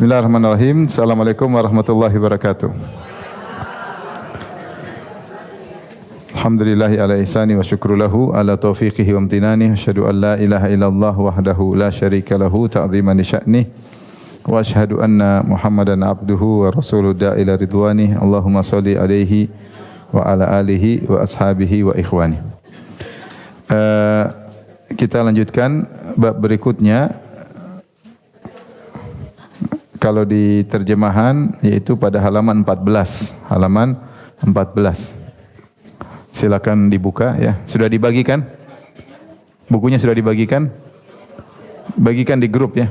Bismillahirrahmanirrahim. Assalamualaikum warahmatullahi wabarakatuh. Alhamdulillahi ala ihsani wa syukru lahu ala taufiqihi wa amtinani. Asyhadu an la ilaha illallah wahdahu la syarika lahu ta'ziman li sya'nih. Wa asyhadu anna Muhammadan abduhu wa rasuluhu da'ila ridwani. Allahumma shalli alaihi wa ala alihi wa ashabihi wa ikhwani. Kita lanjutkan bab berikutnya. Kalau di terjemahan yaitu pada halaman 14. Halaman 14. Silakan dibuka ya. Sudah dibagikan? Bukunya sudah dibagikan? Bagikan di grup ya.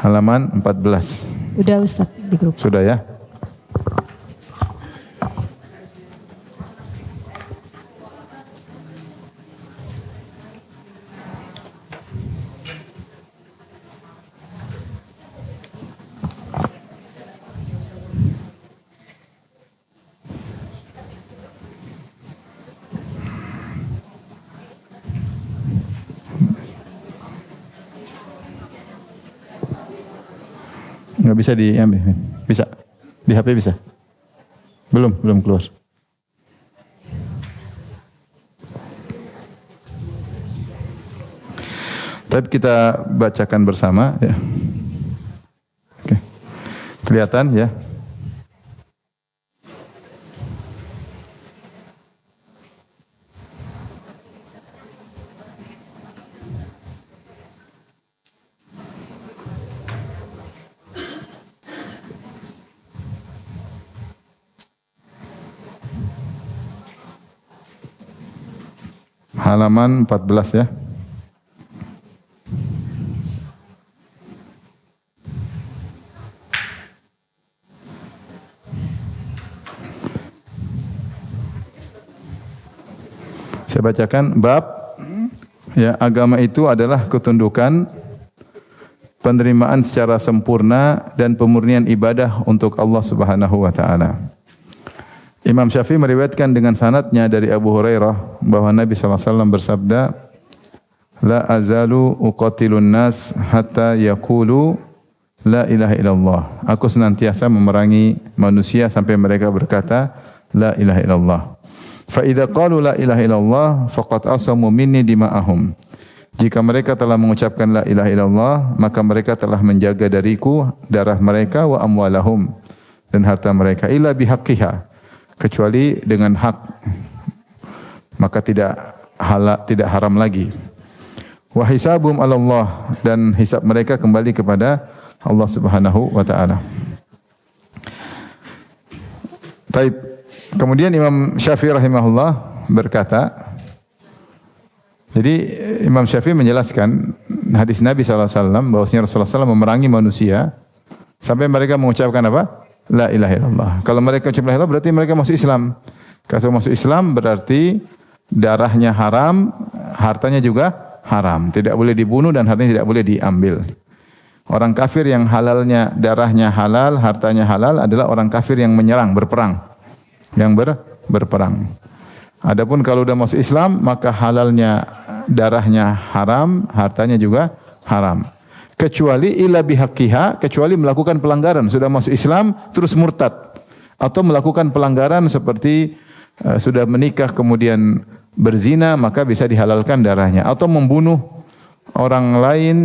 Halaman 14. Udah Ustaz di grup. Sudah ya? Nggak bisa diambil. Bisa. Di HP bisa. Belum keluar. Tapi kita bacakan bersama ya. Oke. Kelihatan ya. Halaman 14 ya. Saya bacakan bab ya, agama itu adalah ketundukan, penerimaan secara sempurna dan pemurnian ibadah untuk Allah Subhanahu wa taala. Imam Syafi'i meriwayatkan dengan sanadnya dari Abu Hurairah bahwa Nabi SAW bersabda, La azalu uqatilun nas hatta yaqulu la ilaha illallah. Aku senantiasa memerangi manusia sampai mereka berkata la ilaha illallah. Fa idza qalu la ilaha illallah faqad asamu minni dima'ahum. Jika mereka telah mengucapkan la ilaha illallah, maka mereka telah menjaga dariku darah mereka wa amwalahum dan harta mereka illa bihaqqiha, kecuali dengan hak, maka tidak haram lagi. Wa hisabum 'ala Allah, dan hisab mereka kembali kepada Allah Subhanahu wa taala. Baik. Kemudian Imam Syafi'i rahimahullah berkata, jadi Imam Syafi'i menjelaskan hadis Nabi SAW bahwasanya Rasulullah SAW memerangi manusia sampai mereka mengucapkan apa? La ilaha illallah. Kalau mereka ucap la ilaha illallah berarti mereka masuk Islam. Kalau masuk Islam berarti darahnya haram, hartanya juga haram. Tidak boleh dibunuh dan hartanya tidak boleh diambil. Orang kafir yang halalnya darahnya halal, hartanya halal adalah orang kafir yang menyerang, berperang. Yang berperang. Adapun kalau sudah masuk Islam, maka halalnya darahnya haram, hartanya juga haram. Kecuali illa bihaqqiha, kecuali melakukan pelanggaran, sudah masuk Islam terus murtad, atau melakukan pelanggaran seperti sudah menikah kemudian berzina, maka bisa dihalalkan darahnya, atau membunuh orang lain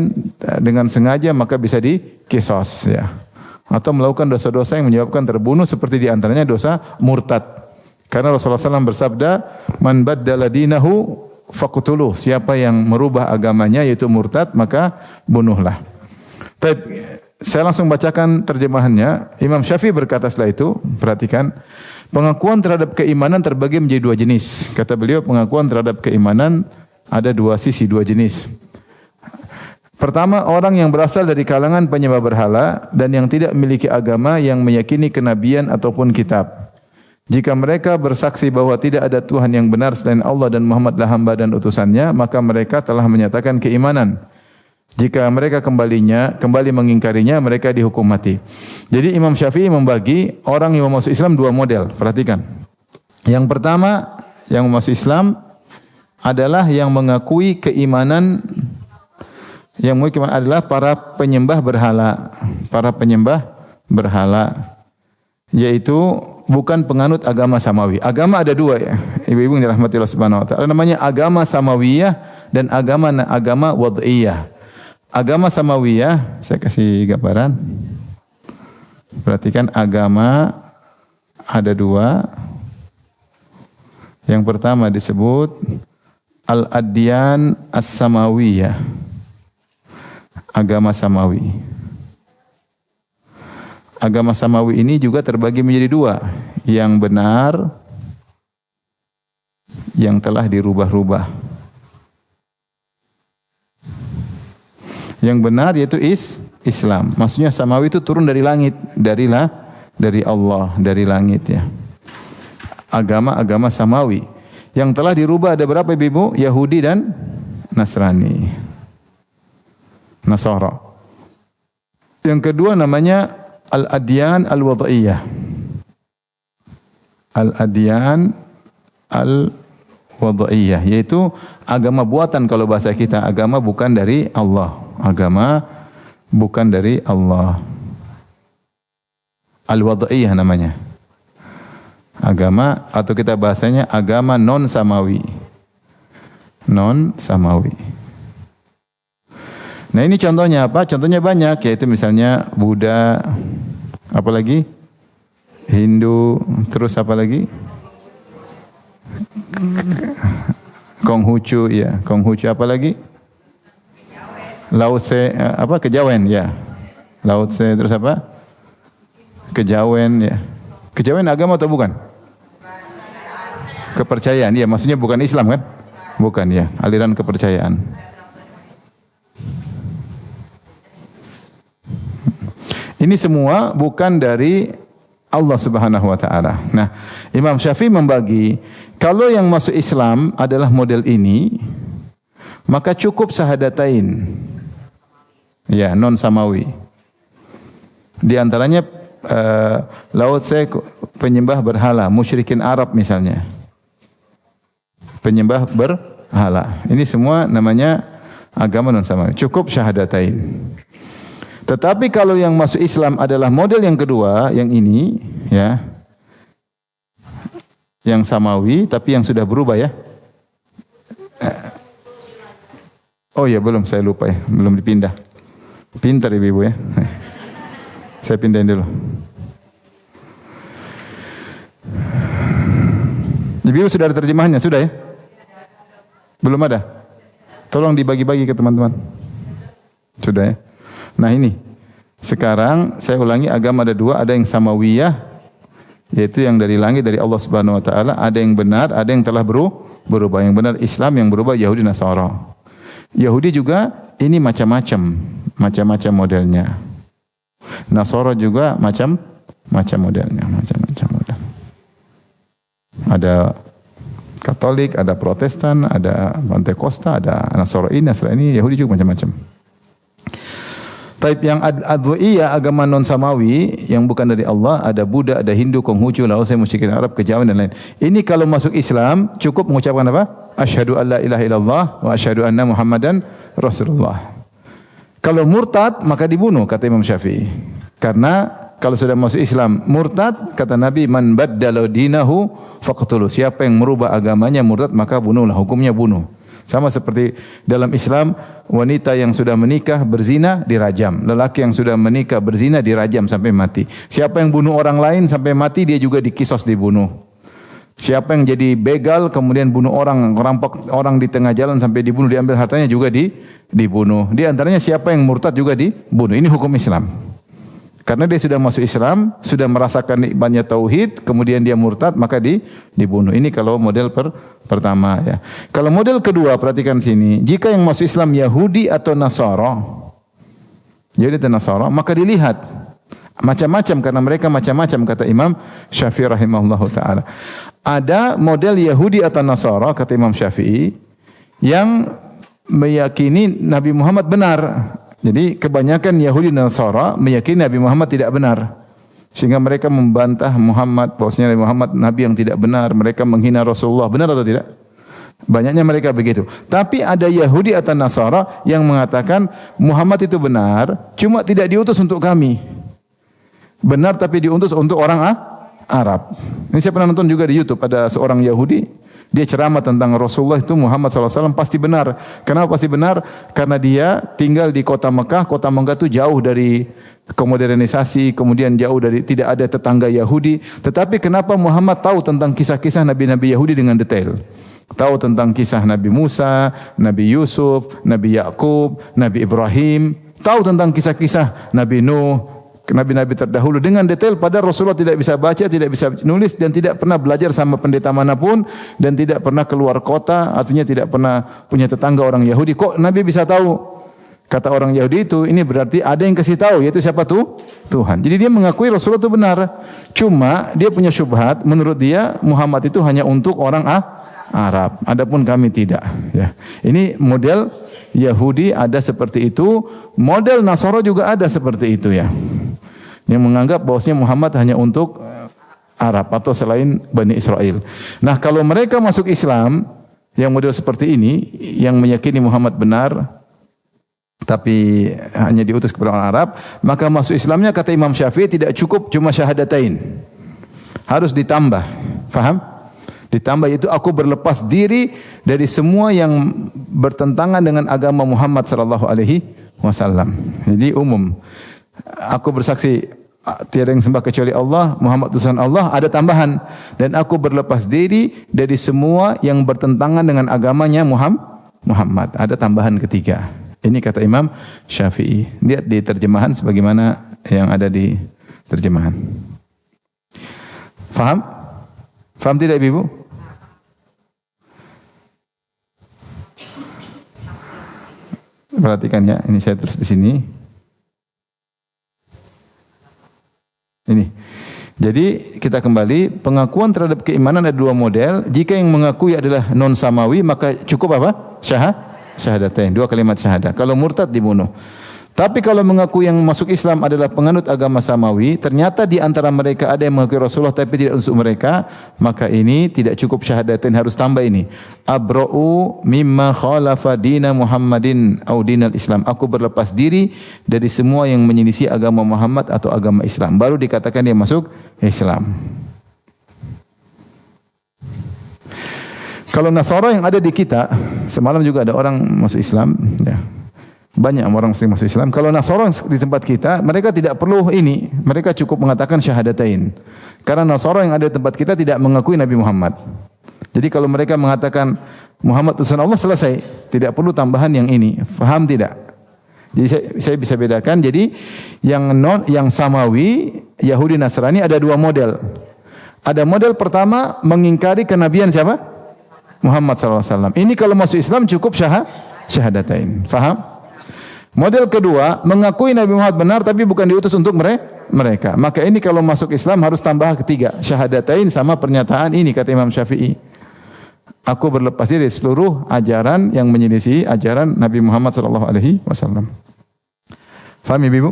dengan sengaja, maka bisa dikisos ya, atau melakukan dosa-dosa yang menyebabkan terbunuh, seperti diantaranya dosa murtad, karena Rasulullah SAW bersabda, man baddala dinahu faqtuluh, siapa yang merubah agamanya yaitu murtad, maka bunuhlah. Baik, saya langsung bacakan terjemahannya. Imam Syafi'i berkata setelah itu, perhatikan, pengakuan terhadap keimanan terbagi menjadi dua jenis. Kata beliau, pengakuan terhadap keimanan ada dua sisi, dua jenis. Pertama, orang yang berasal dari kalangan penyembah berhala dan yang tidak memiliki agama yang meyakini kenabian ataupun kitab. Jika mereka bersaksi bahwa tidak ada Tuhan yang benar selain Allah dan Muhammadlah hamba dan utusannya, maka mereka telah menyatakan keimanan. Jika mereka kembali mengingkarinya, mereka dihukum mati. Jadi Imam Syafi'i membagi orang yang masuk Islam dua model. Perhatikan. Yang pertama, yang masuk Islam adalah yang mengakui keimanan Yang mukiman adalah para penyembah berhala. Para penyembah berhala. Yaitu bukan penganut agama samawi. Agama ada dua ya. Ibu-ibu yang dirahmati Allah Subhanahu wa taala. Namanya agama samawiyah dan agama wad'iyah. Agama samawiyah, saya kasih gambaran. Perhatikan agama ada dua. Yang pertama disebut al-adyan as-samawiyah. Agama samawi. Agama samawi ini juga terbagi menjadi dua. Yang benar, yang telah dirubah-rubah. Yang benar yaitu Islam. Maksudnya samawi itu turun dari langit, dari Allah, dari langit ya. Agama samawi. Yang telah dirubah ada berapa Ibu? Yahudi dan Nasrani. Nasara. Yang kedua namanya al-adyan al-wad'iyah. Al-adyan al-wad'iyah, yaitu agama buatan kalau bahasa kita, agama bukan dari Allah. Agama bukan dari Allah. Al-wad'iyah namanya. Agama atau kita bahasanya agama non samawi. Non samawi. Nah ini contohnya apa? Contohnya banyak, yaitu misalnya Buddha, apa lagi? Hindu, terus apa lagi? Konghucu, ya. Konghucu apa lagi? Lao Tse, apa? Kejawen, ya. Lao Tse, terus apa? Kejawen, ya. Kejawen agama atau bukan? Kepercayaan, ya. Maksudnya bukan Islam kan? Bukan, ya. Aliran kepercayaan. Ini semua bukan dari Allah Subhanahu wa taala. Nah, Imam Syafi'i membagi, kalau yang masuk Islam adalah model ini, maka cukup syahadatain. Ya, non samawi. Di antaranya Lao Tse penyembah berhala, musyrikin Arab misalnya. Penyembah berhala. Ini semua namanya agama non samawi. Cukup syahadatain. Tetapi kalau yang masuk Islam adalah model yang kedua, yang ini, ya, yang samawi, tapi yang sudah berubah ya. Oh ya belum, saya lupa ya, belum dipindah. Pintar ibu ya. Saya pindahin dulu. Ibu sudah ada terjemahannya, sudah ya? Belum ada? Tolong dibagi-bagi ke teman-teman. Sudah ya? Nah ini, sekarang saya ulangi, agama ada dua, ada yang samawiyah, yaitu yang dari langit, dari Allah Subhanahu Wa Taala, ada yang benar, ada yang telah berubah. Yang benar Islam, yang berubah Yahudi Nasara. Yahudi juga ini macam-macam modelnya. Nasara juga macam-macam modelnya, macam-macam model. Ada Katolik, ada Protestan, ada Pentakosta, ada Nasrani, Yahudi juga macam-macam. Type yang adwa'iyah, agama non samawi yang bukan dari Allah, ada Buddha, ada Hindu, Konghucu, Lao Tse, musyrikin Arab, Kejawen dan lain. Ini kalau masuk Islam cukup mengucapkan apa? Asyhadu an la ilaha illallah wa asyhadu anna Muhammadan Rasulullah. Kalau murtad maka dibunuh kata Imam Syafi'i. Karena kalau sudah masuk Islam murtad, kata Nabi, man baddala dinahu faqtuluh. Siapa yang merubah agamanya murtad maka bunuhlah, hukumnya bunuh. Sama seperti dalam Islam, wanita yang sudah menikah berzina dirajam. Lelaki yang sudah menikah berzina dirajam sampai mati. Siapa yang bunuh orang lain sampai mati, dia juga dikisos, dibunuh. Siapa yang jadi begal kemudian bunuh orang, rampok orang di tengah jalan sampai dibunuh, diambil hartanya juga dibunuh. Di antaranya siapa yang murtad juga dibunuh. Ini hukum Islam. Karena dia sudah masuk Islam, sudah merasakan nikmatnya tauhid, kemudian dia murtad, maka dibunuh. Ini kalau model pertama ya. Kalau model kedua, perhatikan sini. Jika yang masuk Islam Yahudi atau Nasara, Yahudi atau Nasara, maka dilihat macam-macam, karena mereka macam-macam, kata Imam Syafi'i rahimahullahu taala. Ada model Yahudi atau Nasara, kata Imam Syafi'i, yang meyakini Nabi Muhammad benar. Jadi kebanyakan Yahudi dan Nasara meyakini Nabi Muhammad tidak benar. Sehingga mereka membantah Muhammad, bahwasanya Nabi Muhammad nabi yang tidak benar, mereka menghina Rasulullah, benar atau tidak? Banyaknya mereka begitu. Tapi ada Yahudi atau Nasara yang mengatakan Muhammad itu benar, cuma tidak diutus untuk kami. Benar tapi diutus untuk orang Arab. Ini saya pernah nonton juga di YouTube, ada seorang Yahudi, dia ceramah tentang Rasulullah itu Muhammad SAW pasti benar. Kenapa pasti benar? Karena dia tinggal di kota Mekah. Kota Mekah itu jauh dari kemodernisasi, kemudian jauh dari, tidak ada tetangga Yahudi. Tetapi kenapa Muhammad tahu tentang kisah-kisah Nabi-Nabi Yahudi dengan detail? Tahu tentang kisah Nabi Musa, Nabi Yusuf, Nabi Yakub, Nabi Ibrahim. Tahu tentang kisah-kisah Nabi Nuh, Nabi-Nabi terdahulu dengan detail. Padahal Rasulullah tidak bisa baca, tidak bisa nulis, dan tidak pernah belajar sama pendeta manapun, dan tidak pernah keluar kota, artinya tidak pernah punya tetangga orang Yahudi. Kok Nabi bisa tahu? Kata orang Yahudi itu, ini berarti ada yang kasih tahu, yaitu siapa tuh? Tuhan. Jadi dia mengakui Rasulullah itu benar. Cuma dia punya syubhat, menurut dia Muhammad itu hanya untuk orang Arab. Adapun kami tidak. Ya. Ini model Yahudi ada seperti itu. Model Nasara juga ada seperti itu ya. Yang menganggap bahwasanya Muhammad hanya untuk Arab atau selain Bani Israel. Nah, kalau mereka masuk Islam yang model seperti ini, yang meyakini Muhammad benar tapi hanya diutus kepada orang Arab, maka masuk Islamnya kata Imam Syafi'i tidak cukup cuma syahadatain. Harus ditambah. Faham? Ditambah, itu aku berlepas diri dari semua yang bertentangan dengan agama Muhammad sallallahu alaihi wasallam. Jadi umum. Aku bersaksi tiada yang sembah kecuali Allah, Muhammad utusan Allah, ada tambahan, dan aku berlepas diri dari semua yang bertentangan dengan agamanya Muhammad. Ada tambahan ketiga. Ini kata Imam Syafi'i. Lihat di terjemahan sebagaimana yang ada di terjemahan. Faham? Faham tidak Ibu? Perhatikan ya, ini saya terus di sini. Ini. Jadi kita kembali, pengakuan terhadap keimanan ada dua model. Jika yang mengakui adalah non samawi, maka cukup apa? Syahadatain, dua kalimat syahadah. Kalau murtad dibunuh. Tapi kalau mengaku yang masuk Islam adalah penganut agama samawi, ternyata di antara mereka ada yang mengakui Rasulullah tapi tidak untuk mereka, maka ini tidak cukup syahadatain, harus tambah ini. Abra'u mimma khalafa dina Muhammadin au dinal Islam. Aku berlepas diri dari semua yang menyelisih agama Muhammad atau agama Islam. Baru dikatakan dia masuk Islam. Kalau Nasara yang ada di kita, semalam juga ada orang masuk Islam, ya. Banyak orang muslim masuk Islam. Kalau Nasara di tempat kita, mereka tidak perlu ini. Mereka cukup mengatakan syahadatain. Karena Nasara yang ada di tempat kita tidak mengakui Nabi Muhammad. Jadi kalau mereka mengatakan Muhammad utusan Allah, selesai. Tidak perlu tambahan yang ini. Faham tidak? Jadi saya bisa bedakan. Jadi yang samawi, Yahudi Nasrani ada dua model. Ada model pertama mengingkari kenabian siapa? Muhammad SAW. Ini kalau masuk Islam cukup syahadatain. Faham? Model kedua, mengakui Nabi Muhammad benar tapi bukan diutus untuk mereka. Maka ini kalau masuk Islam harus tambah ketiga, syahadatain sama pernyataan ini kata Imam Syafi'i. Aku berlepas diri dari seluruh ajaran yang menyelisih ajaran Nabi Muhammad sallallahu alaihi wasallam. Faham Ibu?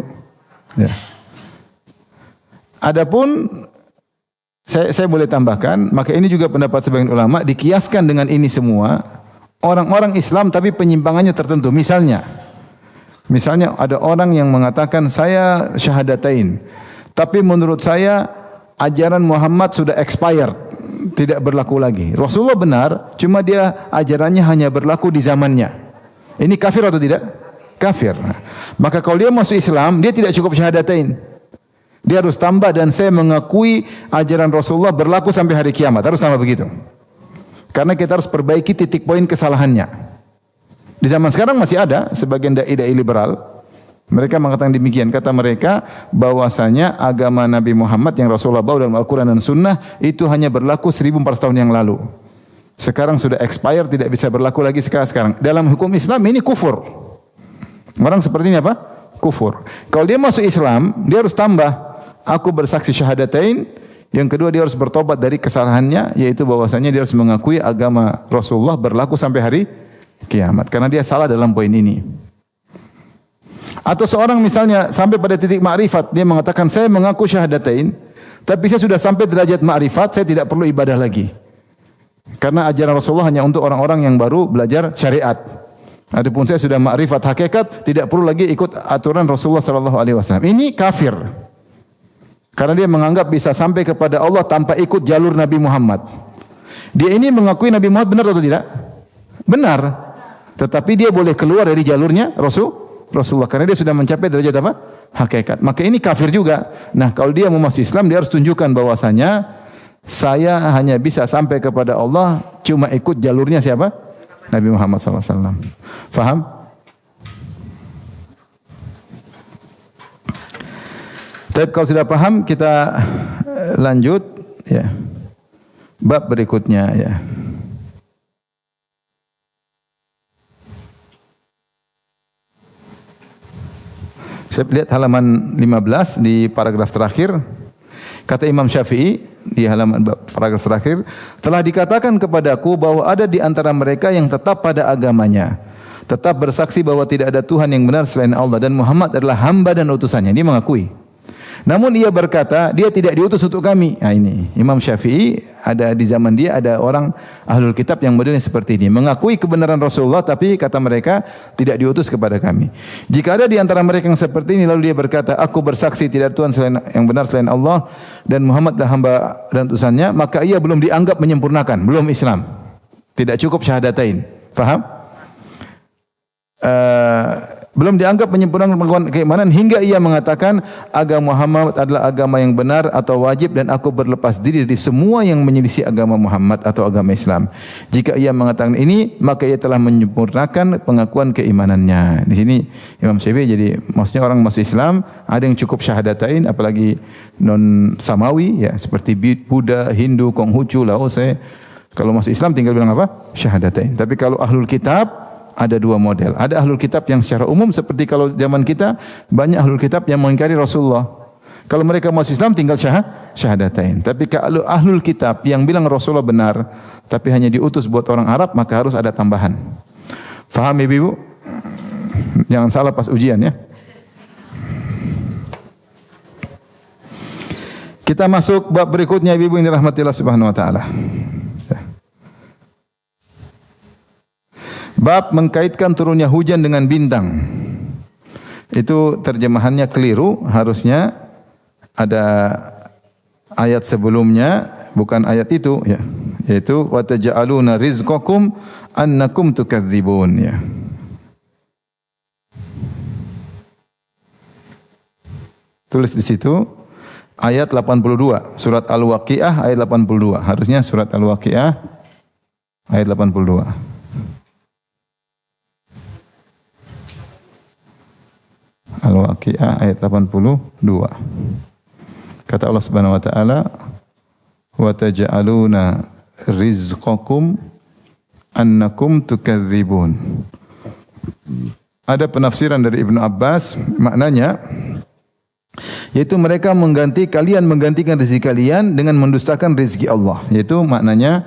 Ya. Adapun saya boleh tambahkan, maka ini juga pendapat sebagian ulama, dikiaskan dengan ini semua orang-orang Islam tapi penyimpangannya tertentu. Misalnya ada orang yang mengatakan saya syahadatain, tapi menurut saya ajaran Muhammad sudah expired, tidak berlaku lagi. Rasulullah benar, cuma dia ajarannya hanya berlaku di zamannya. Ini kafir atau tidak? Kafir. Maka kalau dia masuk Islam, dia tidak cukup syahadatain. Dia harus tambah, dan saya mengakui ajaran Rasulullah berlaku sampai hari kiamat. Harus tambah begitu. Karena kita harus perbaiki titik poin kesalahannya. Di zaman sekarang masih ada sebagian dai-dai liberal. Mereka mengatakan demikian. Kata mereka bahwasanya agama Nabi Muhammad yang Rasulullah bawa dalam Al-Quran dan Sunnah itu hanya berlaku 1400 tahun yang lalu. Sekarang sudah expire, tidak bisa berlaku lagi sekarang. Dalam hukum Islam ini kufur. Orang seperti ini apa? Kufur. Kalau dia masuk Islam, dia harus tambah. Aku bersaksi syahadatain. Yang kedua, dia harus bertobat dari kesalahannya, yaitu bahwasanya dia harus mengakui agama Rasulullah berlaku sampai hari kiamat, karena dia salah dalam poin ini. Atau seorang misalnya sampai pada titik ma'rifat, dia mengatakan saya mengaku syahadatain, tapi saya sudah sampai derajat ma'rifat, saya tidak perlu ibadah lagi. Karena ajaran Rasulullah hanya untuk orang-orang yang baru belajar syariat. Adapun saya sudah ma'rifat hakikat, tidak perlu lagi ikut aturan Rasulullah sallallahu alaihi wasallam. Ini kafir. Karena dia menganggap bisa sampai kepada Allah tanpa ikut jalur Nabi Muhammad. Dia ini mengakui Nabi Muhammad benar atau tidak? Benar. Tetapi dia boleh keluar dari jalurnya Rasulullah karena dia sudah mencapai derajat apa? Hakikat. Maka ini kafir juga. Nah, kalau dia mau masuk Islam, dia harus tunjukkan bahwasanya saya hanya bisa sampai kepada Allah cuma ikut jalurnya siapa? Nabi Muhammad SAW. Faham? Tapi kalau sudah paham, kita lanjut ya. Bab berikutnya ya. Saya lihat halaman 15 di paragraf terakhir. Kata Imam Syafi'i di halaman paragraf terakhir, telah dikatakan kepadaku bahwa ada di antara mereka yang tetap pada agamanya, tetap bersaksi bahwa tidak ada Tuhan yang benar selain Allah dan Muhammad adalah hamba dan utusannya. Dia mengakui. Namun ia berkata, dia tidak diutus untuk kami. Nah ini, Imam Syafi'i ada di zaman dia ada orang ahlul kitab yang modelnya seperti ini, mengakui kebenaran Rasulullah tapi kata mereka tidak diutus kepada kami. Jika ada di antara mereka yang seperti ini lalu dia berkata, aku bersaksi tidak ada Tuhan selain yang benar selain Allah dan Muhammad adalah hamba dan utusannya, maka ia belum dianggap menyempurnakan, belum Islam. Tidak cukup syahadatain. Paham? Belum dianggap menyempurnakan pengakuan keimanan hingga ia mengatakan agama Muhammad adalah agama yang benar atau wajib dan aku berlepas diri dari semua yang menyelisih agama Muhammad atau agama Islam. Jika ia mengatakan ini maka ia telah menyempurnakan pengakuan keimanannya. Di sini Imam Syafi'i jadi maksudnya orang masuk Islam ada yang cukup syahadatain apalagi non samawi ya seperti Buddha, Hindu, Konghucu, Laos. Kalau masuk Islam tinggal bilang apa? Syahadatain. Tapi kalau ahlul kitab ada dua model. Ada ahlul kitab yang secara umum seperti kalau zaman kita banyak ahlul kitab yang mengingkari Rasulullah. Kalau mereka masuk Islam tinggal syahadatain. Tapi kalau ahlul kitab yang bilang Rasulullah benar tapi hanya diutus buat orang Arab maka harus ada tambahan. Faham Ibu? Jangan salah pas ujian ya. Kita masuk bab berikutnya Ibu yang dirahmati Allah Subhanahu wa taala. Bab mengkaitkan turunnya hujan dengan bintang. Itu terjemahannya keliru, harusnya ada ayat sebelumnya, bukan ayat itu ya. Yaitu wa taj'aluna rizqakum annakum tukadzibun ya. Tulis di situ ayat 82, surat Al-Waqiah ayat 82. Harusnya surat Al-Waqiah ayat 82. Al-Waqiah ayat 82. Kata Allah Subhanahu wa taala, "Wa taj'aluna rizqakum annakum tukadzibun." Ada penafsiran dari Ibnu Abbas, maknanya yaitu mereka kalian menggantikan rezeki kalian dengan mendustakan rezeki Allah. Yaitu maknanya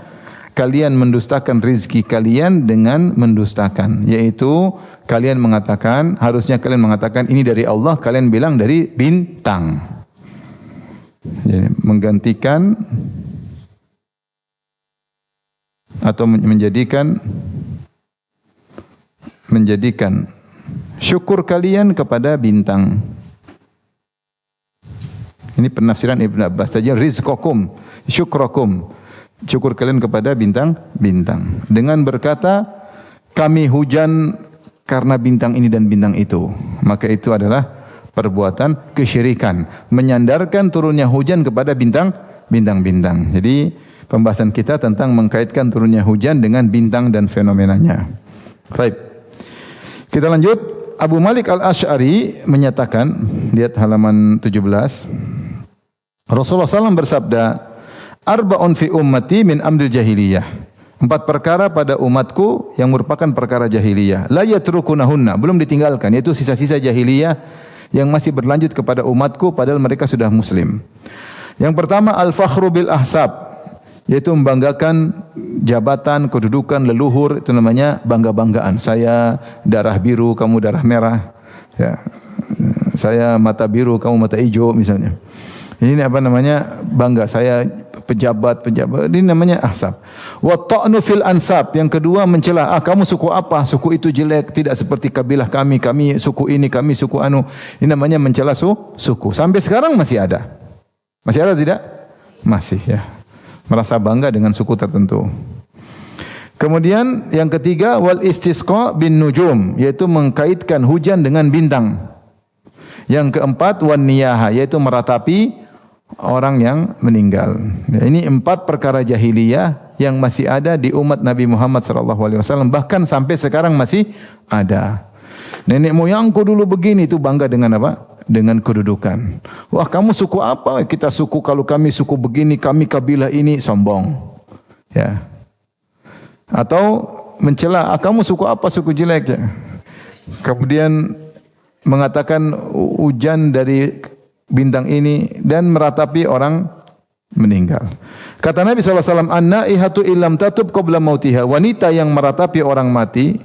kalian mendustakan rezeki kalian dengan mendustakan, yaitu kalian mengatakan, harusnya kalian mengatakan ini dari Allah, kalian bilang dari bintang. Jadi menggantikan atau menjadikan syukur kalian kepada bintang. Ini penafsiran Ibnu Abbas saja, rizqakum, syukrakum, syukur kalian kepada bintang-bintang. Dengan berkata, kami hujan karena bintang ini dan bintang itu. Maka itu adalah perbuatan kesyirikan. Menyandarkan turunnya hujan kepada bintang-bintang. Jadi pembahasan kita tentang mengkaitkan turunnya hujan dengan bintang dan fenomenanya. Baik. Kita lanjut. Abu Malik Al-Asy'ari menyatakan, lihat halaman 17. Rasulullah SAW bersabda, Arba'un fi ummati min amril jahiliyah. 4 perkara pada umatku yang merupakan perkara jahiliyah. La yatrukunahunna, belum ditinggalkan, yaitu sisa-sisa jahiliyah yang masih berlanjut kepada umatku padahal mereka sudah muslim. Yang pertama al-fakhru bil ahsab, yaitu membanggakan jabatan, kedudukan, leluhur, itu namanya bangga-banggaan. Saya darah biru, kamu darah merah. Ya. Saya mata biru, kamu mata hijau misalnya. Ini apa namanya? Bangga. Saya pejabat-pejabat, ini namanya ahsab. Wa ta'nu fil ansab, yang kedua mencela, kamu suku apa? Suku itu jelek, tidak seperti kabilah kami, kami suku ini, kami suku anu. Ini namanya mencela suku. Sampai sekarang masih ada. Masih ada tidak? Masih ya. Merasa bangga dengan suku tertentu. Kemudian yang ketiga wal istisqa bin nujum, yaitu mengkaitkan hujan dengan bintang. Yang keempat wan niyaha, yaitu meratapi orang yang meninggal. Ya, ini 4 perkara jahiliyah yang masih ada di umat Nabi Muhammad SAW, bahkan sampai sekarang masih ada. Nenek moyangku dulu begini, itu bangga dengan apa? Dengan kedudukan. Wah, kamu suku apa? Kita suku, kalau kami suku begini, kami kabilah ini, sombong. Ya. Atau mencela, kamu suku apa? Suku jelek ya. Kemudian mengatakan hujan dari bintang ini dan meratapi orang meninggal. Kata Nabi SAW, an-naihatu illam tatub qabla mautiha, wanita yang meratapi orang mati,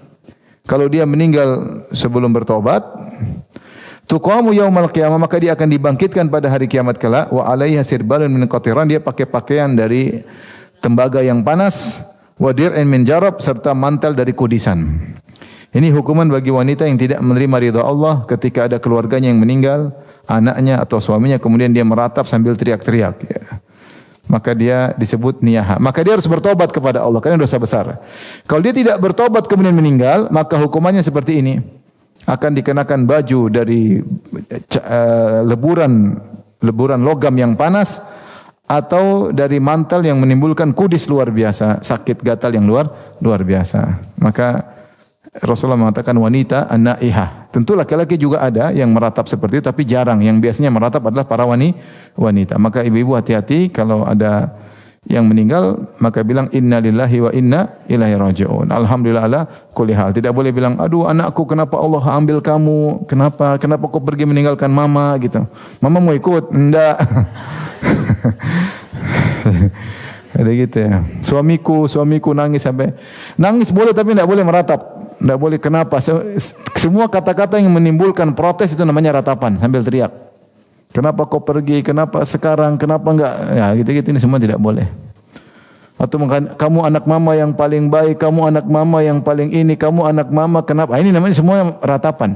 kalau dia meninggal sebelum bertobat, tuqamu yaumal qiyamah, maka dia akan dibangkitkan pada hari kiamat kelak, wa alaiha sirbalun min qatiran, dia pakai pakaian dari tembaga yang panas, wa dir'in min jarab, serta mantel dari kudisan. Ini hukuman bagi wanita yang tidak menerima ridha Allah ketika ada keluarganya yang meninggal, anaknya atau suaminya, kemudian dia meratap sambil teriak-teriak. Ya. Maka dia disebut niyaha. Maka dia harus bertobat kepada Allah karena dosa besar. Kalau dia tidak bertobat kemudian meninggal, maka hukumannya seperti ini. Akan dikenakan baju dari leburan logam yang panas, atau dari mantel yang menimbulkan kudis luar biasa, sakit gatal yang luar biasa. Maka Rasulullah mengatakan wanita an-naihah. Tentu laki-laki juga ada yang meratap seperti itu, tapi jarang. Yang biasanya meratap adalah para wanita. Maka ibu-ibu hati-hati kalau ada yang meninggal, maka bilang inna lillahi wa inna ilaihi raji'un. Alhamdulillah ala kulli hal. Tidak boleh bilang, aduh anakku kenapa Allah ambil kamu? Kenapa kau pergi meninggalkan mama gitu. Mama mau ikut? Enggak. Ada gitu ya. Suamiku nangis sampai nangis boleh tapi tidak boleh meratap. Tidak boleh, kenapa? Semua kata-kata yang menimbulkan protes itu namanya ratapan sambil teriak. Kenapa kau pergi? Kenapa sekarang? Kenapa enggak? Ya, gitu-gitu ini semua tidak boleh. Atau kamu anak mama yang paling baik, kamu anak mama yang paling ini, kamu anak mama kenapa? Ini namanya semua ratapan.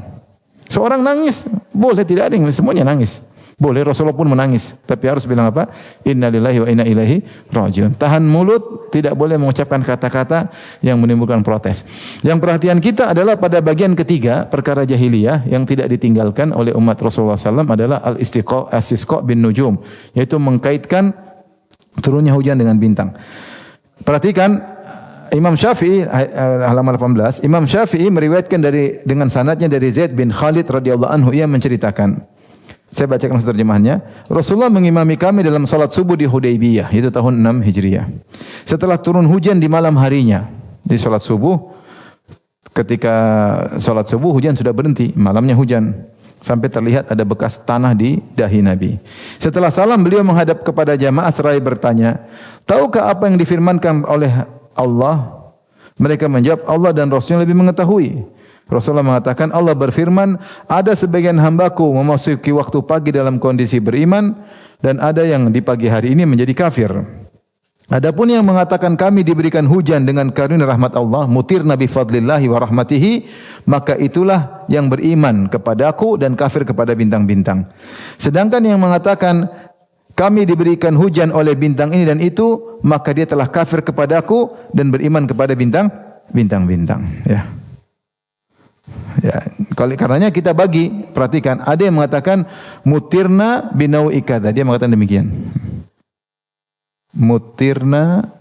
Seorang nangis, boleh, tidak ada yang semuanya nangis. Boleh, Rasulullah pun menangis, tapi harus bilang apa? Inna lillahi wa inna ilaihi raji'un. Tahan mulut, tidak boleh mengucapkan kata-kata yang menimbulkan protes. Yang perhatian kita adalah pada bagian ketiga, perkara jahiliyah yang tidak ditinggalkan oleh umat Rasulullah SAW adalah al-istisqa bin nujum, yaitu mengkaitkan turunnya hujan dengan bintang. Perhatikan Imam Syafi'i halaman 18, Imam Syafi'i meriwayatkan dengan sanadnya dari Zaid bin Khalid radhiyallahu anhu, ia menceritakan, saya bacakan terjemahannya. Rasulullah mengimami kami dalam salat subuh di Hudaybiyah, itu tahun 6 Hijriah. Setelah turun hujan di malam harinya, di salat subuh, ketika salat subuh hujan sudah berhenti, malamnya hujan, sampai terlihat ada bekas tanah di dahi Nabi. Setelah salam, beliau menghadap kepada jamaah seraya bertanya, tahukah apa yang difirmankan oleh Allah? Mereka menjawab, Allah dan Rasulnya lebih mengetahui. Rasulullah mengatakan, Allah berfirman, ada sebagian hambaku memasuki waktu pagi dalam kondisi beriman, dan ada yang di pagi hari ini menjadi kafir. Adapun yang mengatakan kami diberikan hujan dengan karunia rahmat Allah, mutirna bi fadlillahi wa rahmatihi, maka itulah yang beriman kepadaku dan kafir kepada bintang-bintang. Sedangkan yang mengatakan kami diberikan hujan oleh bintang ini dan itu, maka dia telah kafir kepadaku dan beriman kepada bintang-bintang. Ya. Ya, karenanya kita bagi, perhatikan, ada yang mengatakan mutirna binau'i kadza, dia mengatakan demikian. Mutirna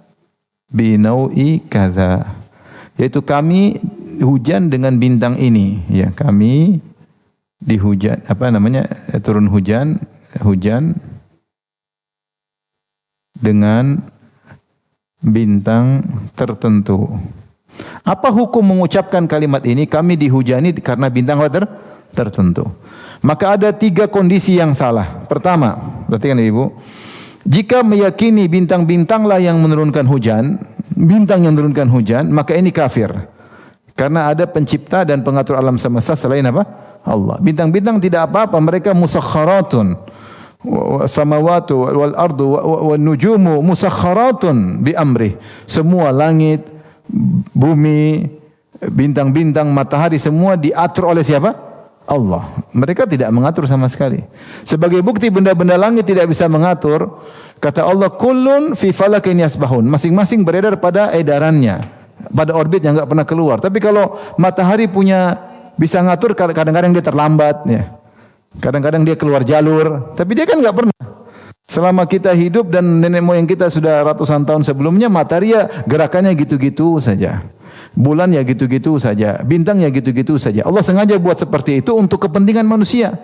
binau'i kadza, yaitu kami hujan dengan bintang ini, ya, kami dihujan, turun hujan dengan bintang tertentu. Apa hukum mengucapkan kalimat ini? Kami dihujani karena bintang tertentu. Maka ada 3 kondisi yang salah. Pertama, perhatikan Ibu, jika meyakini bintang-bintanglah yang menurunkan hujan, bintang yang menurunkan hujan, maka ini kafir. Karena ada pencipta dan pengatur alam semesta selain apa? Allah. Bintang-bintang tidak apa-apa, mereka musakharatun. samawati wal ardu wan nujumu musakharatun bi amrih. Semua langit, bumi, bintang-bintang, matahari semua diatur oleh siapa? Allah. Mereka tidak mengatur sama sekali. Sebagai bukti benda-benda langit tidak bisa mengatur, kata Allah, kullun fi falakin yasbahun. Masing-masing beredar pada edarannya, pada orbit yang enggak pernah keluar. Tapi kalau matahari bisa ngatur, kadang-kadang dia terlambat ya. Kadang-kadang dia keluar jalur, tapi dia kan enggak pernah. Selama kita hidup dan nenek moyang kita sudah ratusan tahun sebelumnya, matahari ya gerakannya gitu-gitu saja. Bulan ya gitu-gitu saja, bintang ya gitu-gitu saja. Allah sengaja buat seperti itu untuk kepentingan manusia.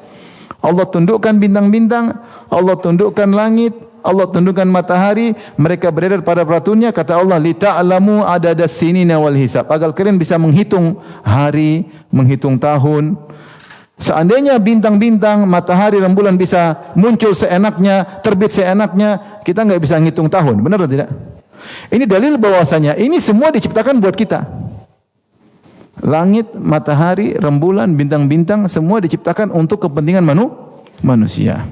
Allah tundukkan bintang-bintang, Allah tundukkan langit, Allah tundukkan matahari, mereka beredar pada peraturannya. Kata Allah, lita'lamu adadas sinina wal hisab, agar kalian bisa menghitung hari, menghitung tahun. Seandainya bintang-bintang, matahari, rembulan bisa muncul seenaknya, terbit seenaknya, kita enggak bisa menghitung tahun. Benar atau tidak? Ini dalil bahwasanya ini semua diciptakan buat kita. Langit, matahari, rembulan, bintang-bintang semua diciptakan untuk kepentingan manusia.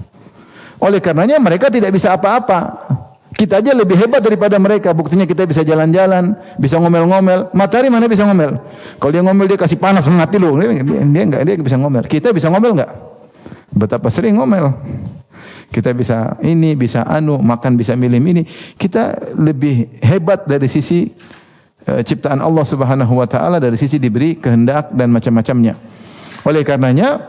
Oleh karenanya mereka tidak bisa apa-apa. Kita aja lebih hebat daripada mereka. Buktinya kita bisa jalan-jalan, bisa ngomel-ngomel. Matahari mana bisa ngomel? Kalau dia ngomel dia kasih panas mati lu. Dia bisa ngomel. Kita bisa ngomel enggak? Betapa sering ngomel. Kita bisa ini, bisa makan bisa milih ini. Kita lebih hebat dari sisi ciptaan Allah Subhanahu wa taala, dari sisi diberi kehendak dan macam-macamnya. Oleh karenanya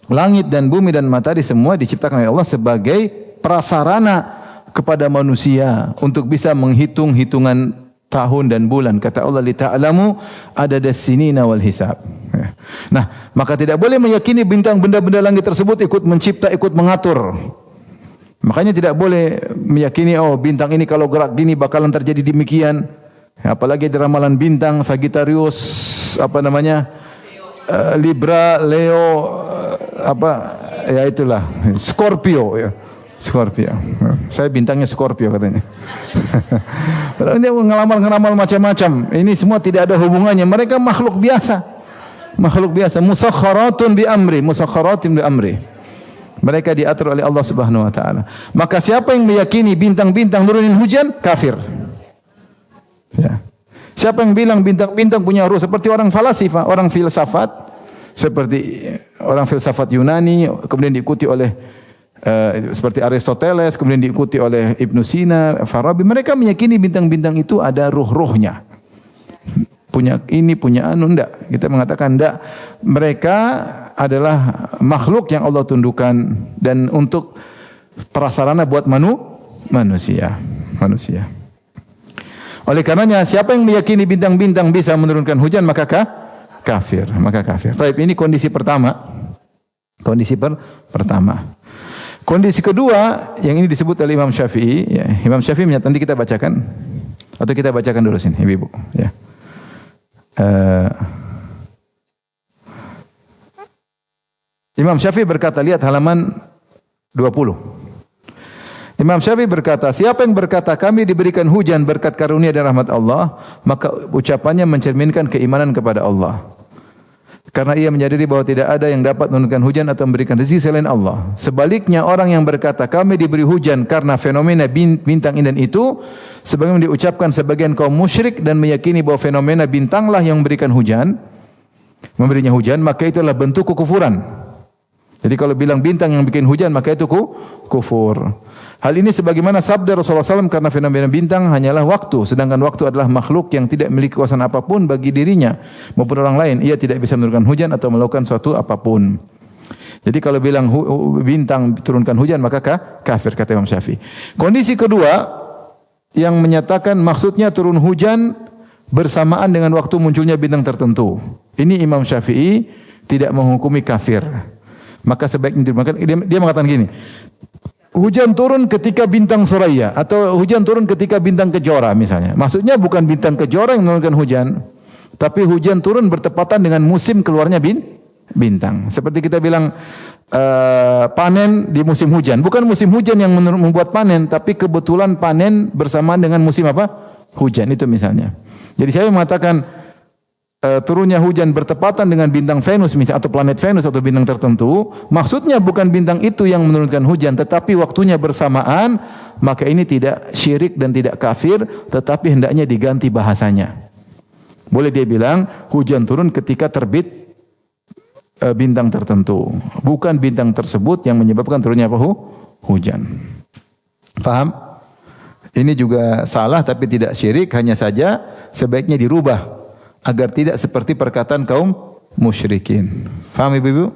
langit dan bumi dan matahari semua diciptakan oleh Allah sebagai prasarana kepada manusia untuk bisa menghitung hitungan tahun dan bulan. Kata Allah, lita'lamu adadas sinina wal hisab. Nah, maka tidak boleh meyakini bintang benda-benda langit tersebut ikut mencipta, ikut mengatur. Makanya tidak boleh meyakini bintang ini kalau gerak gini bakalan terjadi demikian. Apalagi di ramalan bintang Sagittarius, Libra, Leo, itulah Scorpio ya. Scorpio. Saya bintangnya Scorpio katanya. Dia ngeramal macam-macam. Ini semua tidak ada hubungannya. Mereka makhluk biasa. Makhluk biasa. Musakhkharatun bi amri. Mereka diatur oleh Allah Subhanahu wa taala. Maka siapa yang meyakini bintang-bintang nurunin hujan, kafir. Ya. Siapa yang bilang bintang-bintang punya ruh seperti orang falsafah, orang filsafat, seperti orang filsafat Yunani, kemudian diikuti oleh seperti Aristoteles, kemudian diikuti oleh Ibnu Sina, Farabi, mereka meyakini bintang-bintang itu ada ruh-ruhnya. Punya ini, punya enggak. Kita mengatakan enggak. Mereka adalah makhluk yang Allah tundukkan dan untuk prasarana buat manusia. Oleh karenanya siapa yang meyakini bintang-bintang bisa menurunkan hujan maka kafir. Baik, ini kondisi pertama. Kondisi kedua yang ini disebut oleh Imam Syafi'i. Ya, Imam Syafi'i menyatakan, nanti kita bacakan atau kita bacakan dulu sini, ibu-ibu. Ya. Imam Syafi'i berkata, lihat halaman 20. Imam Syafi'i berkata, siapa yang berkata kami diberikan hujan berkat karunia dan rahmat Allah, maka ucapannya mencerminkan keimanan kepada Allah. Karena ia menyadari bahwa tidak ada yang dapat menurunkan hujan atau memberikan rezeki selain Allah. Sebaliknya orang yang berkata kami diberi hujan karena fenomena bintang ini dan itu, sebagaimana diucapkan sebagian kaum musyrik dan meyakini bahwa fenomena bintanglah yang memberinya hujan, maka itulah bentuk kekufuran. Jadi kalau bilang bintang yang bikin hujan maka itu kufur. Hal ini sebagaimana sabda Rasulullah SAW, karena fenomena bintang hanyalah waktu, sedangkan waktu adalah makhluk yang tidak memiliki kuasa apapun bagi dirinya maupun orang lain. Ia tidak bisa menurunkan hujan atau melakukan suatu apapun. Jadi kalau bilang bintang turunkan hujan maka kafir, kata Imam Syafi'i. Kondisi kedua yang menyatakan maksudnya turun hujan bersamaan dengan waktu munculnya bintang tertentu. Ini Imam Syafi'i tidak menghukumi kafir. Maka sebaiknya dia mengatakan gini, hujan turun ketika bintang Suraya atau hujan turun ketika bintang Kejora misalnya. Maksudnya bukan bintang Kejora yang menurunkan hujan, tapi hujan turun bertepatan dengan musim keluarnya bintang. Seperti kita bilang panen di musim hujan. Bukan musim hujan yang membuat panen, tapi kebetulan panen bersamaan dengan musim apa? Hujan itu misalnya. Jadi saya mengatakan turunnya hujan bertepatan dengan bintang Venus misalnya atau planet Venus atau bintang tertentu, maksudnya bukan bintang itu yang menurunkan hujan tetapi waktunya bersamaan, maka ini tidak syirik dan tidak kafir, tetapi hendaknya diganti bahasanya. Boleh dia bilang hujan turun ketika terbit bintang tertentu, bukan bintang tersebut yang menyebabkan turunnya apa? Hujan. Paham? Ini juga salah tapi tidak syirik, hanya saja sebaiknya dirubah agar tidak seperti perkataan kaum musyrikin. Faham Ibu-ibu?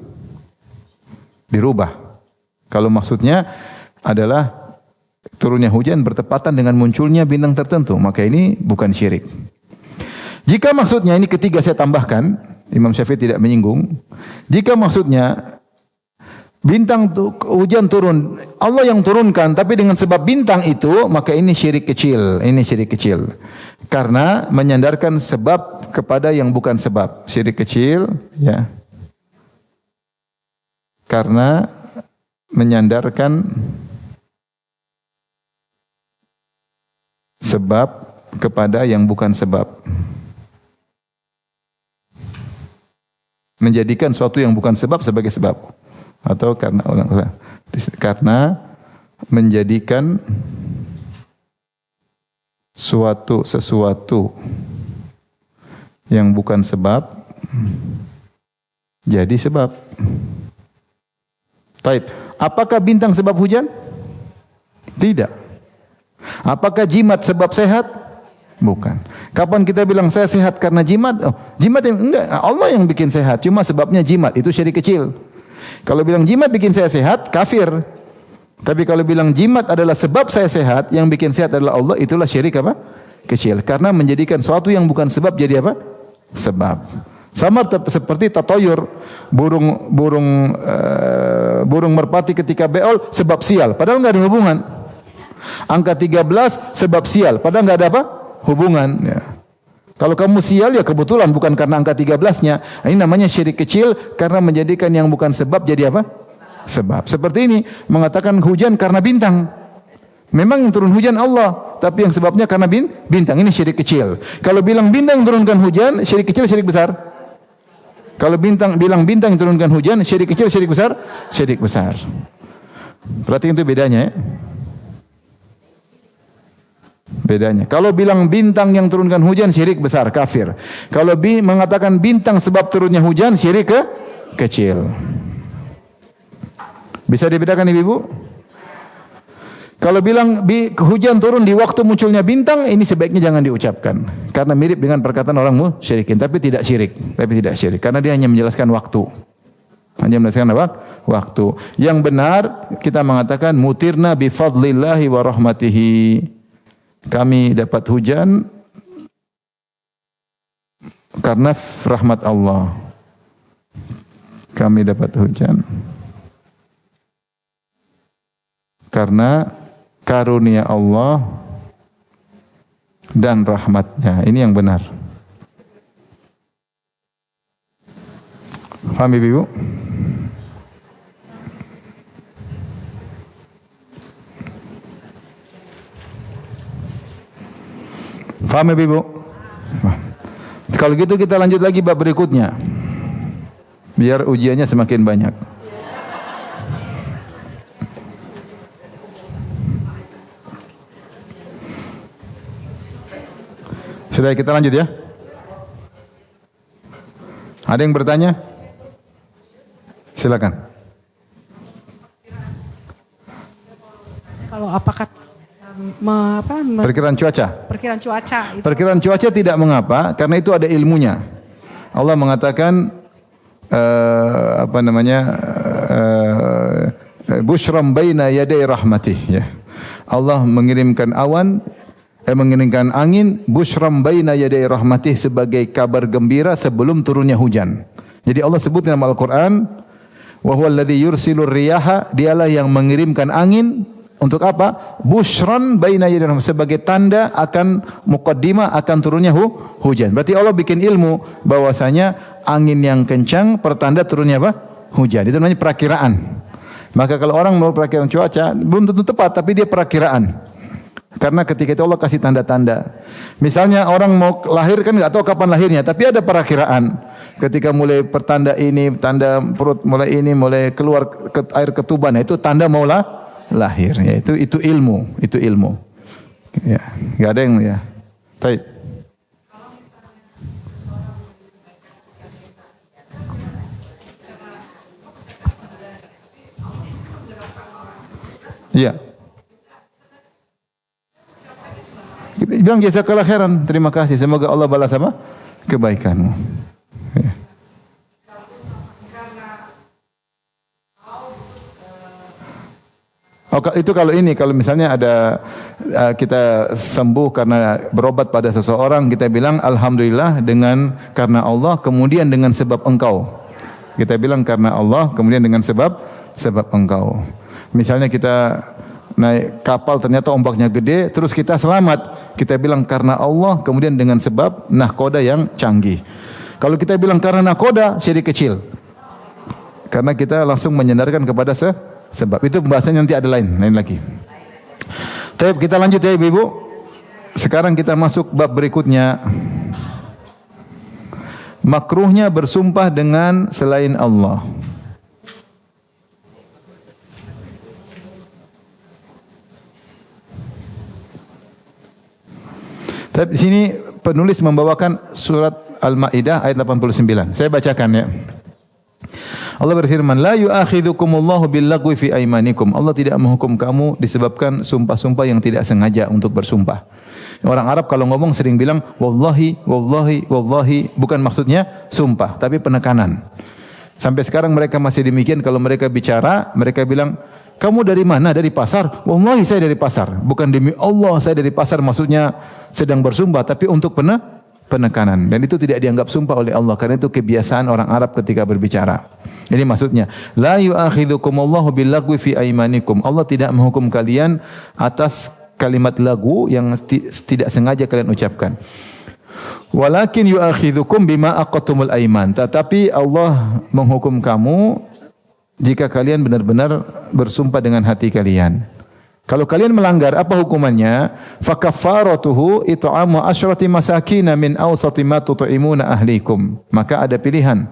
Dirubah. Kalau maksudnya adalah turunnya hujan bertepatan dengan munculnya bintang tertentu, maka ini bukan syirik. Jika maksudnya, ini ketiga saya tambahkan, Imam Syafi'i tidak menyinggung. Jika maksudnya bintang hujan turun, Allah yang turunkan, tapi dengan sebab bintang itu, maka ini syirik kecil. Ini syirik kecil. Karena menyandarkan sebab kepada yang bukan sebab. Syirik kecil, ya. Karena menyandarkan sebab kepada yang bukan sebab. Menjadikan suatu yang bukan sebab sebagai sebab. Atau karena menjadikan sesuatu yang bukan sebab jadi sebab. Taib. Apakah bintang sebab hujan? Tidak. Apakah jimat sebab sehat? Bukan. Kapan kita bilang saya sehat karena jimat? Oh, jimat yang enggak, Allah yang bikin sehat, cuma sebabnya jimat, itu syirik kecil. Kalau bilang jimat bikin saya sehat, kafir. Tapi kalau bilang jimat adalah sebab saya sehat, yang bikin sehat adalah Allah, itulah syirik apa? Kecil. Karena menjadikan sesuatu yang bukan sebab jadi apa? Sebab. Sama seperti tatoyur, burung merpati ketika beol sebab sial, padahal enggak ada hubungan. Angka 13 sebab sial, padahal enggak ada apa? Hubungan. Ya. Kalau kamu sial ya kebetulan, bukan karena angka 13-nya. Ini namanya syirik kecil karena menjadikan yang bukan sebab jadi apa? Sebab. Seperti ini mengatakan hujan karena bintang. Memang yang turun hujan Allah, tapi yang sebabnya karena bintang. Ini syirik kecil. Kalau bilang bintang yang turunkan hujan, syirik kecil, syirik besar. Kalau bilang bintang yang turunkan hujan, syirik kecil, syirik besar, syirik besar. Perhatikan itu bedanya ya. Bedanya. Kalau bilang bintang yang turunkan hujan, syirik besar, kafir. Kalau mengatakan bintang sebab turunnya hujan, syirik kecil. Bisa dibedakan Ibu? Kalau bilang hujan turun di waktu munculnya bintang, ini sebaiknya jangan diucapkan. Karena mirip dengan perkataan orang musyrikin, tapi tidak syirik. Karena dia hanya menjelaskan waktu. Hanya menjelaskan apa? Waktu. Yang benar, kita mengatakan mutirna bi fadlillahi wa rahmatihi. Kami dapat hujan karena rahmat Allah. Kami dapat hujan karena karunia Allah dan rahmatnya. Ini yang benar. Paham Ibu? Paham Ibu? Kalau gitu kita lanjut lagi bab berikutnya. Biar ujiannya semakin banyak. Sudah kita lanjut ya? Ada yang bertanya? Silakan. Kalau apakah perkiraan cuaca? Perkiraan cuaca. Perkiraan cuaca tidak mengapa, karena itu ada ilmunya. Allah mengatakan busyram baina yaday rahmatih. Ya. Allah mengirimkan mengirimkan angin busyram baina yaday rahmatih sebagai kabar gembira sebelum turunnya hujan. Jadi Allah sebut dalam Al-Quran, wa huwa alladhi yursilur riyaha, dialah yang mengirimkan angin. Untuk apa? Busyran baina yaday rahmatih, sebagai tanda akan muqaddimah akan turunnya hujan. Berarti Allah bikin ilmu bahwasanya angin yang kencang pertanda turunnya apa? Hujan. Itu namanya perakiraan. Maka kalau orang mau perakiraan cuaca belum tentu tepat, tapi dia perakiraan. Karena ketika itu Allah kasih tanda-tanda. Misalnya orang mau lahir kan nggak tahu kapan lahirnya, tapi ada perakiraan. Ketika mulai pertanda ini, tanda perut mulai ini, mulai keluar air ketuban, itu tanda mau lahir. Ya, itu ilmu, itu ilmu. Ya, nggak ada yang ya. Baik. Iya. Bilang jazakallah khairan, terima kasih. Semoga Allah balas apa? Kebaikanmu. Ya. Oh, itu kalau misalnya ada kita sembuh karena berobat pada seseorang, kita bilang alhamdulillah karena Allah, kemudian dengan sebab engkau. Kita bilang karena Allah, kemudian dengan sebab engkau. Misalnya kita naik kapal ternyata ombaknya gede, terus kita selamat. Kita bilang karena Allah, kemudian dengan sebab nahkoda yang canggih. Kalau kita bilang karena nahkoda, syirik kecil. Karena kita langsung menyandarkan kepada sebab. Itu pembahasannya nanti ada lain lagi. Baik, kita lanjut ya Ibu. Sekarang kita masuk bab berikutnya. Makruhnya bersumpah dengan selain Allah. Tapi di sini penulis membawakan surat Al-Maidah ayat 89. Saya bacakan ya. Allah berfirman, "La yu'akhidhukumullahu bil-lagwi fi aimanikum." Allah tidak menghukum kamu disebabkan sumpah-sumpah yang tidak sengaja untuk bersumpah. Orang Arab kalau ngomong sering bilang wallahi, wallahi, wallahi, bukan maksudnya sumpah, tapi penekanan. Sampai sekarang mereka masih demikian kalau mereka bicara, mereka bilang, "Kamu dari mana?" "Dari pasar." "Wallahi saya dari pasar." Bukan demi Allah saya dari pasar, maksudnya sedang bersumpah, tapi untuk penekanan. Dan itu tidak dianggap sumpah oleh Allah, karena itu kebiasaan orang Arab ketika berbicara. Ini maksudnya, la yu'akhidhukumullahu bil-lagwi fi aimanikum. Allah tidak menghukum kalian atas kalimat lagu yang tidak sengaja kalian ucapkan. Walakin yu'akhidhukum bima aqattumul aiman. Tetapi Allah menghukum kamu jika kalian benar-benar bersumpah dengan hati kalian. Kalau kalian melanggar, apa hukumannya? Fakaffaratuhu it'amu asyrati masakin min awsati ma tut'imuna ahlikum. Maka ada pilihan.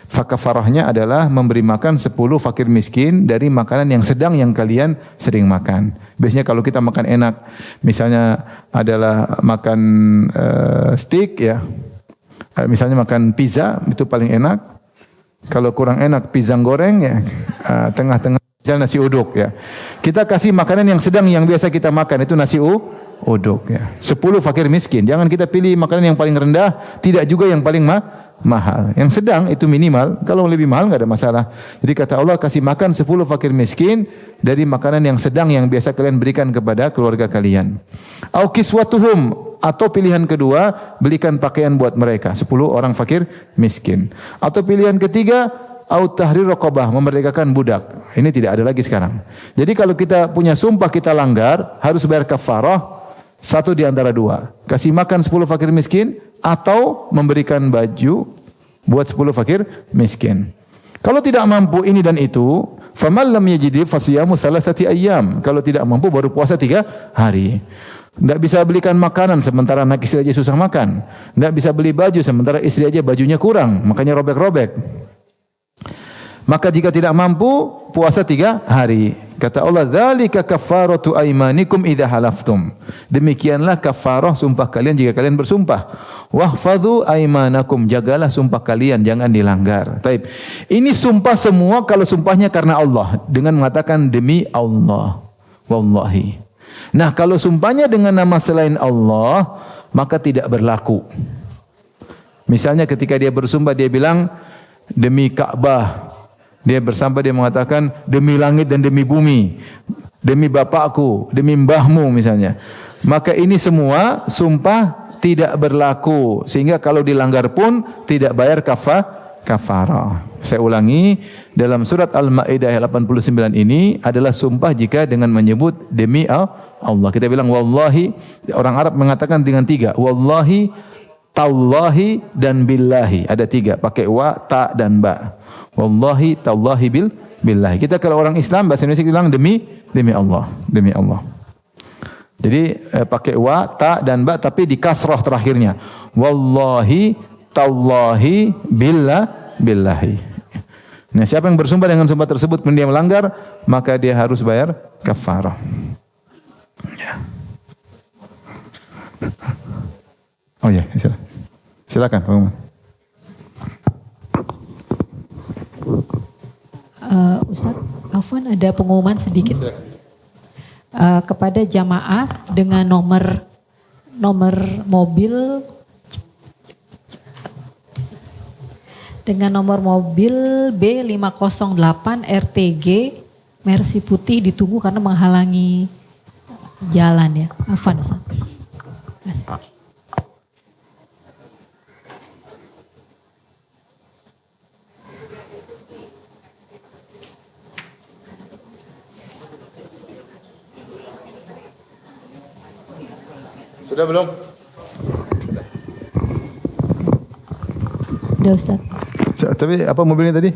Fakafarahnya adalah memberi makan 10 fakir miskin dari makanan yang sedang yang kalian sering makan. Biasanya kalau kita makan enak, misalnya adalah makan steak ya. Misalnya makan pizza, itu paling enak. Kalau kurang enak pisang goreng ya, tengah-tengah misalnya nasi uduk ya. Kita kasih makanan yang sedang yang biasa kita makan, itu nasi uduk ya. 10 fakir miskin. Jangan kita pilih makanan yang paling rendah, tidak juga yang paling mahal. Yang sedang itu minimal, kalau lebih mahal enggak ada masalah. Jadi kata Allah, kasih makan 10 fakir miskin dari makanan yang sedang yang biasa kalian berikan kepada keluarga kalian. Au kiswatuhum, atau pilihan kedua, belikan pakaian buat mereka, 10 orang fakir miskin. Atau pilihan ketiga, au tahrir raqabah, memerdekakan budak. Ini tidak ada lagi sekarang. Jadi kalau kita punya sumpah kita langgar, harus bayar kafarah, satu di antara dua. Kasih makan 10 fakir miskin atau memberikan baju buat 10 fakir miskin. Kalau tidak mampu ini dan itu, faman lam yajid fasiyamu thalathati ayyam. Kalau tidak mampu baru puasa 3 hari. Tidak bisa belikan makanan sementara anak istri aja susah makan. Tidak bisa beli baju sementara istri aja bajunya kurang, makanya robek-robek. Maka jika tidak mampu, puasa 3 hari. Kata Allah, "Dzalika kaffaratu aimanikum idza halaftum." Demikianlah kafarah sumpah kalian jika kalian bersumpah. Wahfadzu aimanakum, jagalah sumpah kalian, jangan dilanggar. Taib. Ini sumpah semua kalau sumpahnya karena Allah, dengan mengatakan demi Allah. Wallahi. Nah, kalau sumpahnya dengan nama selain Allah, maka tidak berlaku. Misalnya ketika dia bersumpah, dia bilang demi Ka'bah. Dia bersumpah, dia mengatakan demi langit dan demi bumi, demi bapakku, demi mbahmu misalnya. Maka ini semua sumpah tidak berlaku, sehingga kalau dilanggar pun tidak bayar kafarah. Saya ulangi, dalam surat Al-Maidah 89 ini adalah sumpah jika dengan menyebut demi Allah. Kita bilang wallahi, orang Arab mengatakan dengan 3, wallahi, tallahi dan billahi. Ada 3, pakai wa, ta dan ba. Wallahi, tallahi, billahi. Kita kalau orang Islam bahasa Indonesia kita bilang demi Allah, demi Allah. Jadi pakai wa, ta dan ba tapi di kasrah terakhirnya. Wallahi, tallahi, billahi. Nah, siapa yang bersumpah dengan sumpah tersebut kemudian dia melanggar, maka dia harus bayar kafarah. Ya. Oh ya, silakan Pak Umar. Ustaz, afwan ada pengumuman sedikit. Kepada jamaah dengan nomor mobil B508 RTG Mercy putih ditunggu karena menghalangi jalan ya. Afwan Ustaz. Terima kasih. Sudah belum? Udah Ustaz. Tapi apa mobilnya tadi?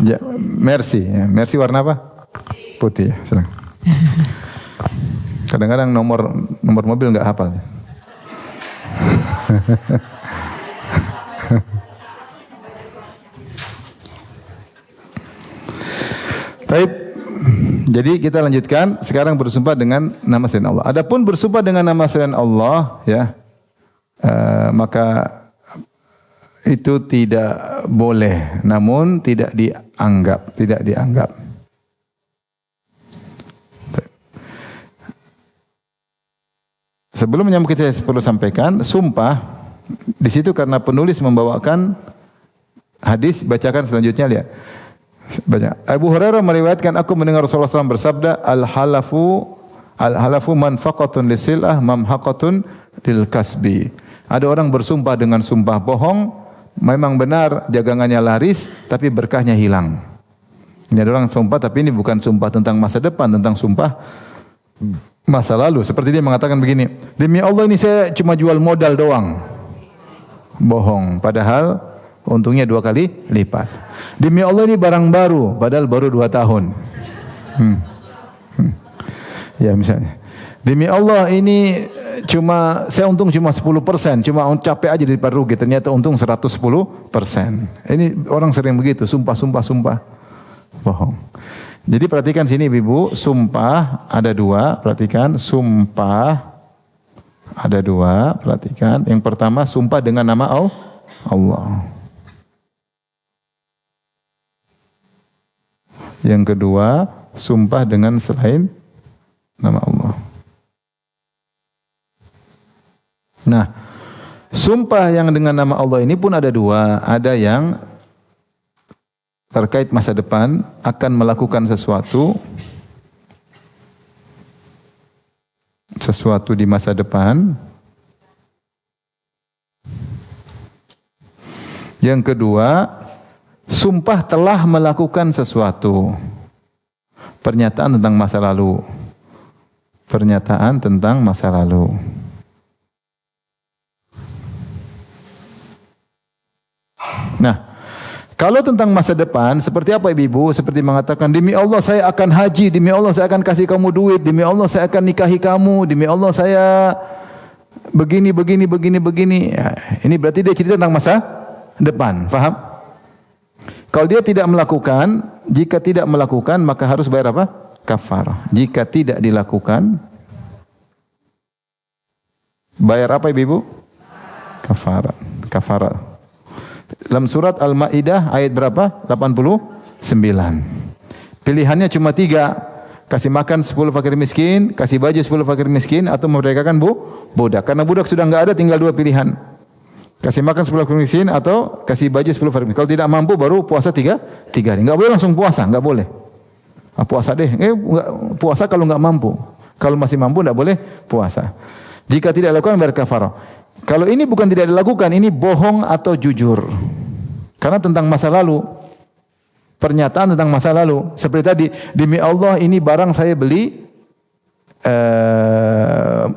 Ya, Mercy. Ya. Mercy warna apa? Putih. Ya. Silakan. Kadang-kadang nomor mobil nggak hafal. Baik. Jadi kita lanjutkan sekarang bersumpah dengan nama selain Allah. Adapun bersumpah dengan nama selain Allah, ya, maka itu tidak boleh, namun tidak dianggap. Sebelum menyambung saya perlu sampaikan, sumpah di situ karena penulis membawakan hadis, bacakan selanjutnya lihat. Baca. Abu Hurairah meriwayatkan, aku mendengar Rasulullah SAW bersabda, al-halafu manfaqatun lisilah mamhaqatun lil kasbi. Ada orang bersumpah dengan sumpah bohong, memang benar dagangannya laris, tapi berkahnya hilang. Ini ada orang sumpah, tapi ini bukan sumpah tentang masa depan, tentang sumpah masa lalu. Seperti dia mengatakan begini, demi Allah ini saya cuma jual modal doang. Bohong, padahal untungnya 2 kali lipat. Demi Allah ini barang baru, padahal baru 2 tahun. Ya misalnya. Demi Allah ini saya untung cuma 10%, cuma capek aja daripada rugi. Ternyata untung 110%. Ini orang sering begitu, sumpah. Bohong. Jadi perhatikan sini Ibu, sumpah ada 2, perhatikan. Sumpah ada 2, perhatikan. Yang pertama sumpah dengan nama Allah. Yang kedua, sumpah dengan selain nama Allah. Nah, sumpah yang dengan nama Allah ini pun ada 2. Ada yang terkait masa depan, akan melakukan sesuatu di masa depan. Yang kedua, sumpah telah melakukan sesuatu. Pernyataan tentang masa lalu. Nah, kalau tentang masa depan, seperti apa Ibu? Seperti mengatakan, demi Allah saya akan haji, demi Allah saya akan kasih kamu duit, demi Allah saya akan nikahi kamu, demi Allah saya begini. Ya, ini berarti dia cerita tentang masa depan, paham? Kalau dia tidak melakukan, jika tidak melakukan maka harus bayar apa? Kafarah. Jika tidak dilakukan, bayar apa Ibu? Kafarah. Dalam surat Al-Maidah ayat berapa? 89. Pilihannya cuma 3. Kasih makan 10 fakir miskin, kasih baju 10 fakir miskin, atau memerdekakan budak. Karena budak sudah enggak ada, tinggal 2 pilihan. Kasih makan 10 fakir miskin atau kasih baju 10 fakir miskin. Kalau tidak mampu baru puasa 3 hari. Enggak boleh langsung puasa, enggak boleh. Puasa deh. Puasa kalau enggak mampu. Kalau masih mampu enggak boleh puasa. Jika tidak dilakukan bayar kafarah. Kalau ini bukan tidak dilakukan, ini bohong atau jujur. Karena tentang masa lalu. Pernyataan tentang masa lalu. Seperti tadi, demi Allah ini barang saya beli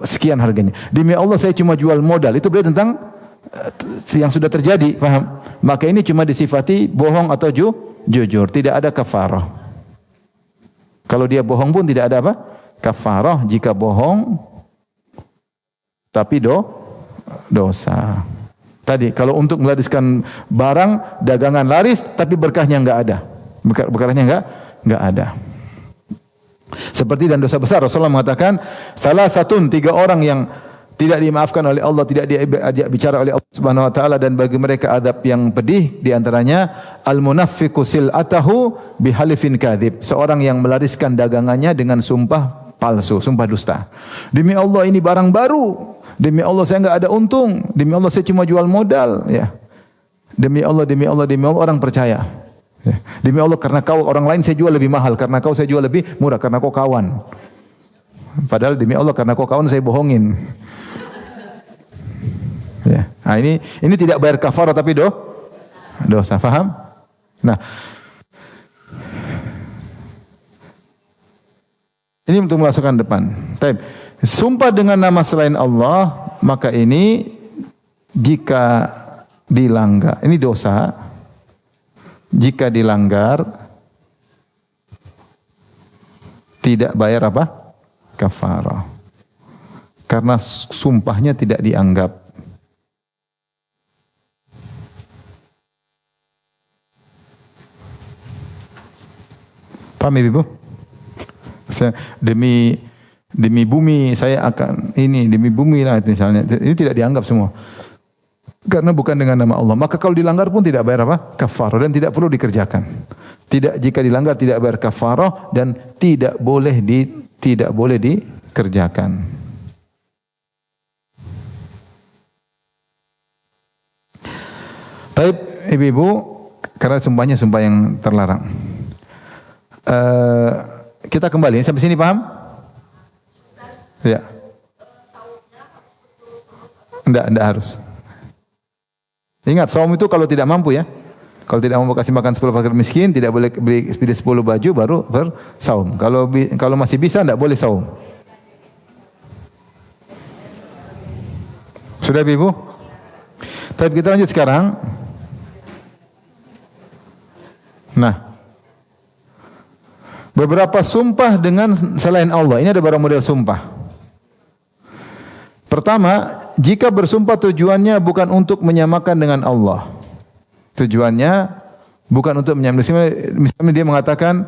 sekian harganya. Demi Allah saya cuma jual modal. Itu berarti tentang yang sudah terjadi, paham? Maka ini cuma disifati bohong atau jujur, tidak ada kafarah. Kalau dia bohong pun tidak ada apa? kafarah jika bohong tapi dosa. Tadi kalau untuk melariskan barang dagangan laris tapi berkahnya enggak ada. Berkahnya enggak ada. Seperti dan dosa besar Rasulullah mengatakan salah satu 3 orang yang tidak dimaafkan oleh Allah, tidak diajak bicara oleh Allah Subhanahu wa taala dan bagi mereka azab yang pedih, di antaranya al-munafiqu sil'atahu bihalifin kadzib, seorang yang melariskan dagangannya dengan sumpah palsu, sumpah dusta. Demi Allah ini barang baru, demi Allah saya enggak ada untung, demi Allah saya cuma jual modal, ya. Demi Allah orang percaya. Ya. Demi Allah karena kau orang lain saya jual lebih mahal, karena kau saya jual lebih murah, karena kau kawan. Padahal demi Allah karena kau kawan saya bohongin. Ya. Nah, ini tidak bayar kafarah tapi dosa, faham? Nah, ini untuk memasukkan depan. Taib. Sumpah dengan nama selain Allah, maka ini jika dilanggar, ini dosa. Jika dilanggar tidak bayar apa? Kafarah. Karena sumpahnya tidak dianggap. Paham Ibu? Demi bumi saya akan ini, demi bumi lah misalnya. Ini tidak dianggap semua. Karena bukan dengan nama Allah. Maka kalau dilanggar pun tidak bayar apa? Kafarah dan tidak perlu dikerjakan. Jika dilanggar tidak bayar kafarah dan tidak boleh dikerjakan. Taib ibu-ibu, karena sumpahnya sumpah yang terlarang. Kita kembali sampai sini paham? Ya. Enggak harus. Ingat, saum itu kalau tidak mampu ya. Kalau tidak mampu kasih makan 10 fakir miskin, tidak boleh beli 10 baju baru bersaum. Kalau masih bisa enggak boleh saum. Sudah Ibu? Tapi kita lanjut sekarang. Nah, beberapa sumpah dengan selain Allah. Ini ada beberapa model sumpah. Pertama, jika bersumpah tujuannya bukan untuk menyamakan dengan Allah. Tujuannya bukan untuk menyamakan. Misalnya dia mengatakan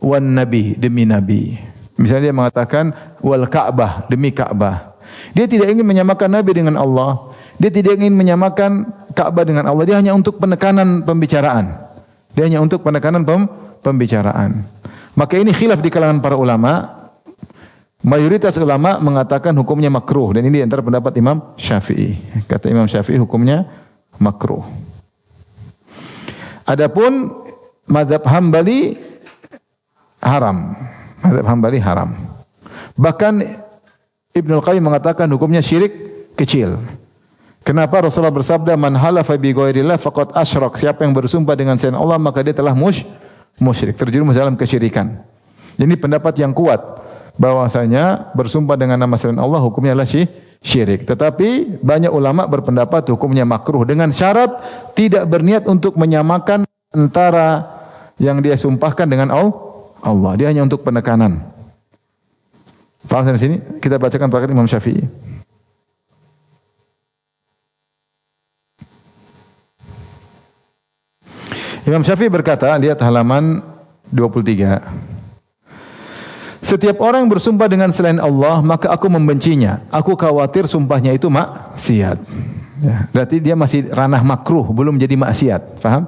wan nabi, demi nabi. Misalnya dia mengatakan wal Ka'bah, demi Ka'bah. Dia tidak ingin menyamakan nabi dengan Allah. Dia tidak ingin menyamakan Ka'bah dengan Allah. Dia hanya untuk penekanan pembicaraan. Pembicaraan. Maka ini khilaf di kalangan para ulama. Mayoritas ulama mengatakan hukumnya makruh dan ini antara pendapat Imam Syafi'i. Kata Imam Syafi'i hukumnya makruh. Adapun mazhab Hambali haram. Mazhab Hambali haram. Bahkan Ibnu Qayyim mengatakan hukumnya syirik kecil. Kenapa Rasulullah bersabda man halafa bi ghairillah faqad asyrak, siapa yang bersumpah dengan selain Allah maka dia telah musyrik, terjerumus dalam kesyirikan. Ini pendapat yang kuat bahwasanya bersumpah dengan nama selain Allah hukumnya adalah syirik. Tetapi banyak ulama berpendapat hukumnya makruh dengan syarat tidak berniat untuk menyamakan antara yang dia sumpahkan dengan Allah. Dia hanya untuk penekanan. Paham sampai sini? Kita bacakan perkataan Imam Syafi'i. Imam Syafi'i berkata, lihat halaman 23. Setiap orang bersumpah dengan selain Allah, maka aku membencinya. Aku khawatir sumpahnya itu maksiat. Ya, berarti dia masih ranah makruh, belum jadi maksiat. Faham?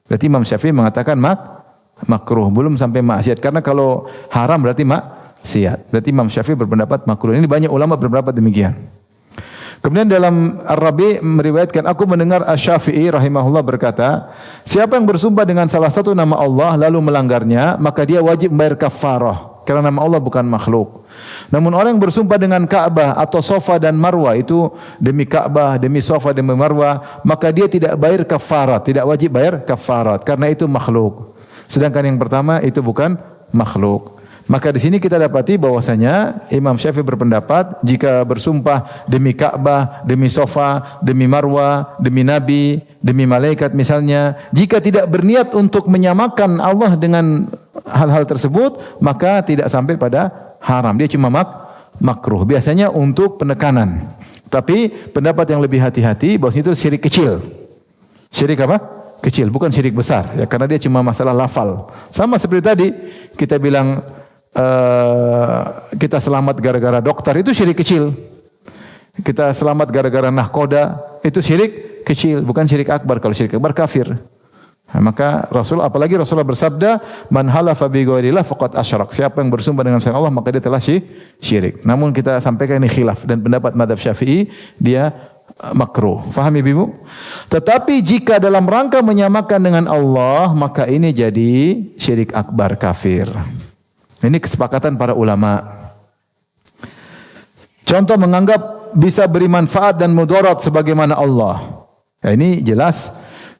Berarti Imam Syafi'i mengatakan makruh, belum sampai maksiat. Karena kalau haram berarti maksiat. Berarti Imam Syafi'i berpendapat makruh. Ini banyak ulama berpendapat demikian. Kemudian dalam Ar-Rabi meriwayatkan, aku mendengar Asy-Syafi'i rahimahullah berkata, siapa yang bersumpah dengan salah satu nama Allah lalu melanggarnya, maka dia wajib membayar kafarah. Karena nama Allah bukan makhluk. Namun orang yang bersumpah dengan Ka'bah atau Safa dan Marwah, itu demi Ka'bah, demi Safa, demi Marwah, maka dia tidak bayar kafarat, tidak wajib bayar kafarat karena itu makhluk. Sedangkan yang pertama itu bukan makhluk. Maka di sini kita dapati bahwasanya Imam Syafi'i berpendapat jika bersumpah demi Ka'bah, demi Safa, demi Marwah, demi Nabi, demi malaikat misalnya, jika tidak berniat untuk menyamakan Allah dengan hal-hal tersebut, maka tidak sampai pada haram. Dia cuma makruh. Biasanya untuk penekanan. Tapi pendapat yang lebih hati-hati bahwasanya itu syirik kecil. Syirik apa? Kecil, bukan syirik besar. Ya, karena dia cuma masalah lafal. Sama seperti tadi kita bilang kita selamat gara-gara dokter, itu syirik kecil. Kita selamat gara-gara nahkoda, itu syirik kecil, bukan syirik akbar. Kalau syirik akbar kafir. Nah, maka apalagi Rasulullah bersabda, "Man halafa bi ghairillah faqad asyrak." Siapa yang bersumpah dengan selain Allah maka dia telah syirik. Namun kita sampaikan ini khilaf dan pendapat mazhab Syafi'i dia makruh. Faham Ibu? Tetapi jika dalam rangka menyamakan dengan Allah, maka ini jadi syirik akbar, kafir. Ini kesepakatan para ulama. Contoh menganggap bisa beri manfaat dan mudarat sebagaimana Allah. Ya, ini jelas.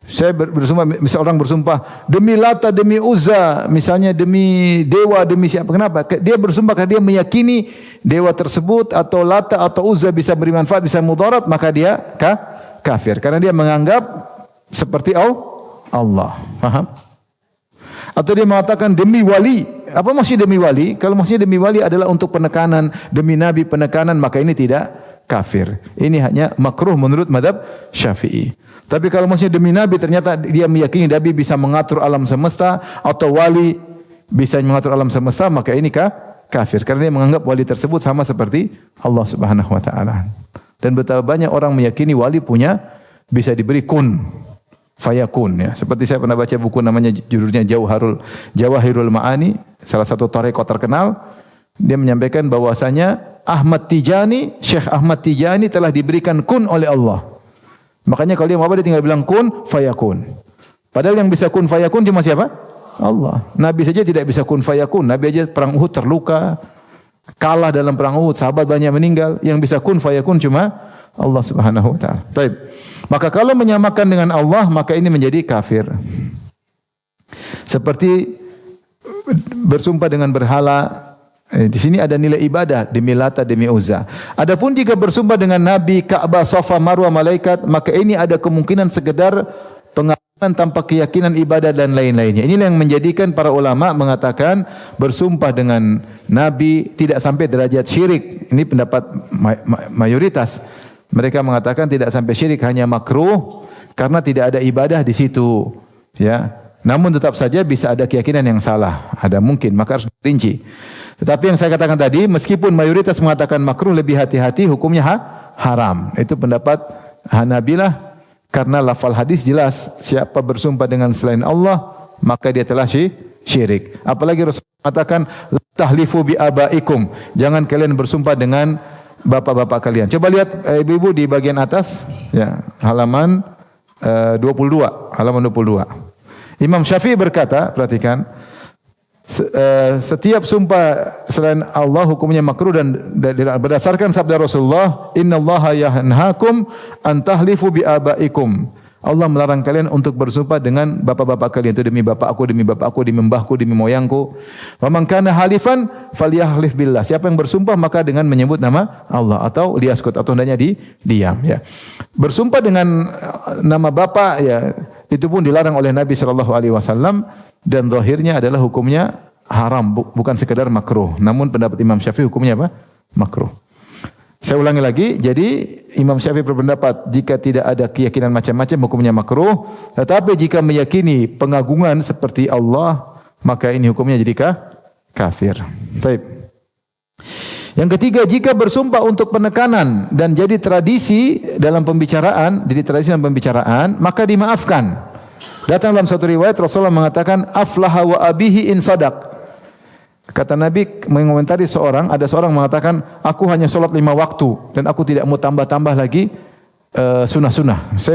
Saya bersumpah, misal orang bersumpah demi Lata, demi Uzza, misalnya demi dewa, demi siapa. Kenapa? Dia bersumpah karena dia meyakini dewa tersebut atau Lata atau Uzza bisa beri manfaat, bisa mudarat, maka dia kafir. Karena dia menganggap seperti Allah. Paham? Atau dia mengatakan demi wali. Apa maksudnya demi wali? Kalau maksudnya demi wali adalah untuk penekanan, demi nabi penekanan, maka ini tidak kafir. Ini hanya makruh menurut mazhab Syafi'i. Tapi kalau maksudnya demi nabi, ternyata dia meyakini nabi bisa mengatur alam semesta atau wali bisa mengatur alam semesta, maka ini kafir. Karena dia menganggap wali tersebut sama seperti Allah Subhanahu wa taala. Dan betapa banyak orang meyakini wali bisa diberi kun fayakun, ya. Seperti saya pernah baca buku namanya judulnya Jawahirul Ma'ani, salah satu tarekat terkenal. Dia menyampaikan bahwasanya Syekh Ahmad Tijani telah diberikan kun oleh Allah. Makanya kalau dia mau apa dia tinggal bilang kun fayakun. Padahal yang bisa kun fayakun cuma siapa? Allah. Nabi saja tidak bisa kun fayakun. Nabi aja perang Uhud terluka, kalah dalam perang Uhud, sahabat banyak meninggal. Yang bisa kun fayakun cuma Allah Subhanahu wa taala. Baik. Maka kalau menyamakan dengan Allah, maka ini menjadi kafir. Seperti bersumpah dengan berhala. Di sini ada nilai ibadah demi Lata, demi Uzza. Adapun jika bersumpah dengan Nabi, Ka'bah, Safa, Marwah, malaikat, maka ini ada kemungkinan sekedar pengakuan tanpa keyakinan ibadah dan lain-lainnya. Inilah yang menjadikan para ulama mengatakan bersumpah dengan Nabi tidak sampai derajat syirik. Ini pendapat mayoritas. Mereka mengatakan tidak sampai syirik, hanya makruh karena tidak ada ibadah di situ. Ya. Namun tetap saja bisa ada keyakinan yang salah. Ada mungkin, maka harus dirinci. Tetapi yang saya katakan tadi, meskipun mayoritas mengatakan makruh, lebih hati-hati, hukumnya haram. Itu pendapat Hanabilah, karena lafal hadis jelas, siapa bersumpah dengan selain Allah, maka dia telah syirik. Apalagi Rasulullah mengatakan, tahlifu bi abaikum, jangan kalian bersumpah dengan bapak-bapak kalian. Coba lihat ibu-ibu di bagian atas, ya, halaman 22. Imam Syafi'i berkata, perhatikan, setiap sumpah selain Allah hukumnya makruh dan berdasarkan sabda Rasulullah, innallaha yanhaakum an tahlifu bi abaikum. Allah melarang kalian untuk bersumpah dengan bapak-bapak kalian. Itu demi bapakku, demi bapakku, demi mbahku, demi moyangku. Wa man kana halifan falyahlif billah. Siapa yang bersumpah maka dengan menyebut nama Allah, atau liyaskut, atau hendaknya diam, ya. Bersumpah dengan nama bapak, ya, itu pun dilarang oleh Nabi sallallahu alaihi wasallam dan zahirnya adalah hukumnya haram, bukan sekedar makruh. Namun pendapat Imam Syafi'i hukumnya apa? Makruh. Saya ulangi lagi, jadi Imam Syafi'i berpendapat jika tidak ada keyakinan macam-macam hukumnya makruh, tetapi jika meyakini pengagungan seperti Allah, maka ini hukumnya jadi kafir. Baik. Yang ketiga, jika bersumpah untuk penekanan dan jadi tradisi dalam pembicaraan, maka dimaafkan. Datang dalam satu riwayat Rasulullah mengatakan, aflaha wa abihi in sadaq. Kata Nabi mengomentari ada seorang mengatakan, aku hanya sholat 5 waktu dan aku tidak mau tambah-tambah lagi sunnah-sunnah. Saya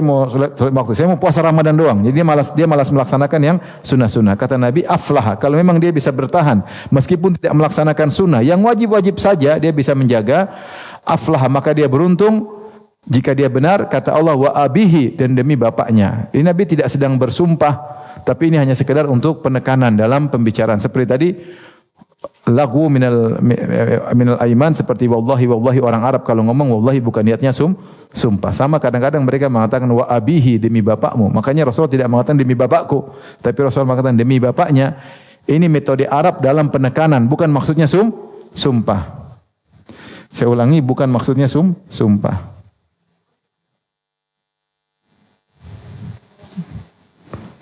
mau puasa Ramadan doang. Jadi dia malas melaksanakan yang sunnah-sunnah. Kata Nabi, aflaha, kalau memang dia bisa bertahan meskipun tidak melaksanakan sunnah, yang wajib-wajib saja dia bisa menjaga, aflaha, maka dia beruntung. Jika dia benar, kata Allah, wa abihi, dan demi bapaknya. Ini Nabi tidak sedang bersumpah, tapi ini hanya sekedar untuk penekanan dalam pembicaraan. Seperti tadi, lagu minal aiman, seperti wallahi orang Arab kalau ngomong wallahi bukan niatnya sumpah. Sama kadang-kadang mereka mengatakan wa abihi, demi bapakmu. Makanya Rasulullah tidak mengatakan demi bapakku, tapi Rasulullah mengatakan demi bapaknya. Ini metode Arab dalam penekanan, bukan maksudnya sumpah. Saya ulangi, bukan maksudnya sumpah.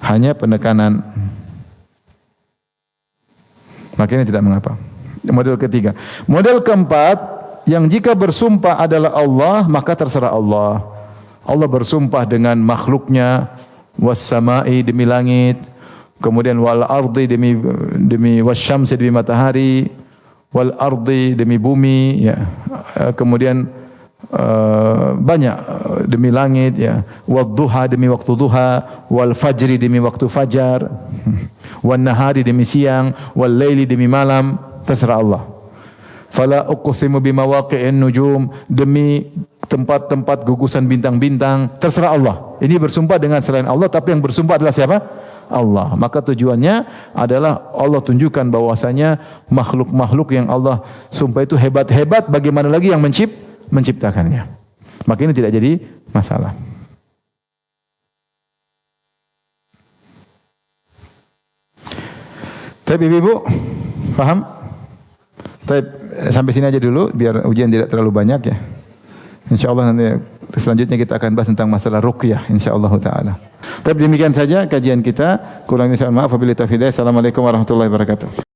Hanya penekanan. Makanya tidak mengapa. Model ketiga. Model keempat, yang jika bersumpah adalah Allah, maka terserah Allah. Allah bersumpah dengan makhluknya, was samai demi langit, kemudian wal ardi demi wasyamsi demi matahari, wal ardi demi bumi, ya. Kemudian banyak demi langit, ya. Wad duha demi waktu duha, wal fajri demi waktu fajar, wan nahari demi siang, wal laili demi malam, terserah Allah. Fala uqsimu bimawaqi'in nujum, demi tempat-tempat gugusan bintang-bintang, terserah Allah. Ini bersumpah dengan selain Allah, tapi yang bersumpah adalah siapa? Allah. Maka tujuannya adalah Allah tunjukkan bahwasanya makhluk-makhluk yang Allah sumpah itu hebat-hebat, bagaimana lagi yang menciptakannya. Maka ini tidak jadi masalah. Tapi ibu-ibu, paham? Tapi sampai sini aja dulu, biar ujian tidak terlalu banyak ya. InsyaAllah nanti selanjutnya kita akan bahas tentang masalah ruqyah, insyaAllah ta'ala. Tapi demikian saja kajian kita. Kurangnya saya maaf. Wabillahi taufiq. Assalamualaikum warahmatullahi wabarakatuh.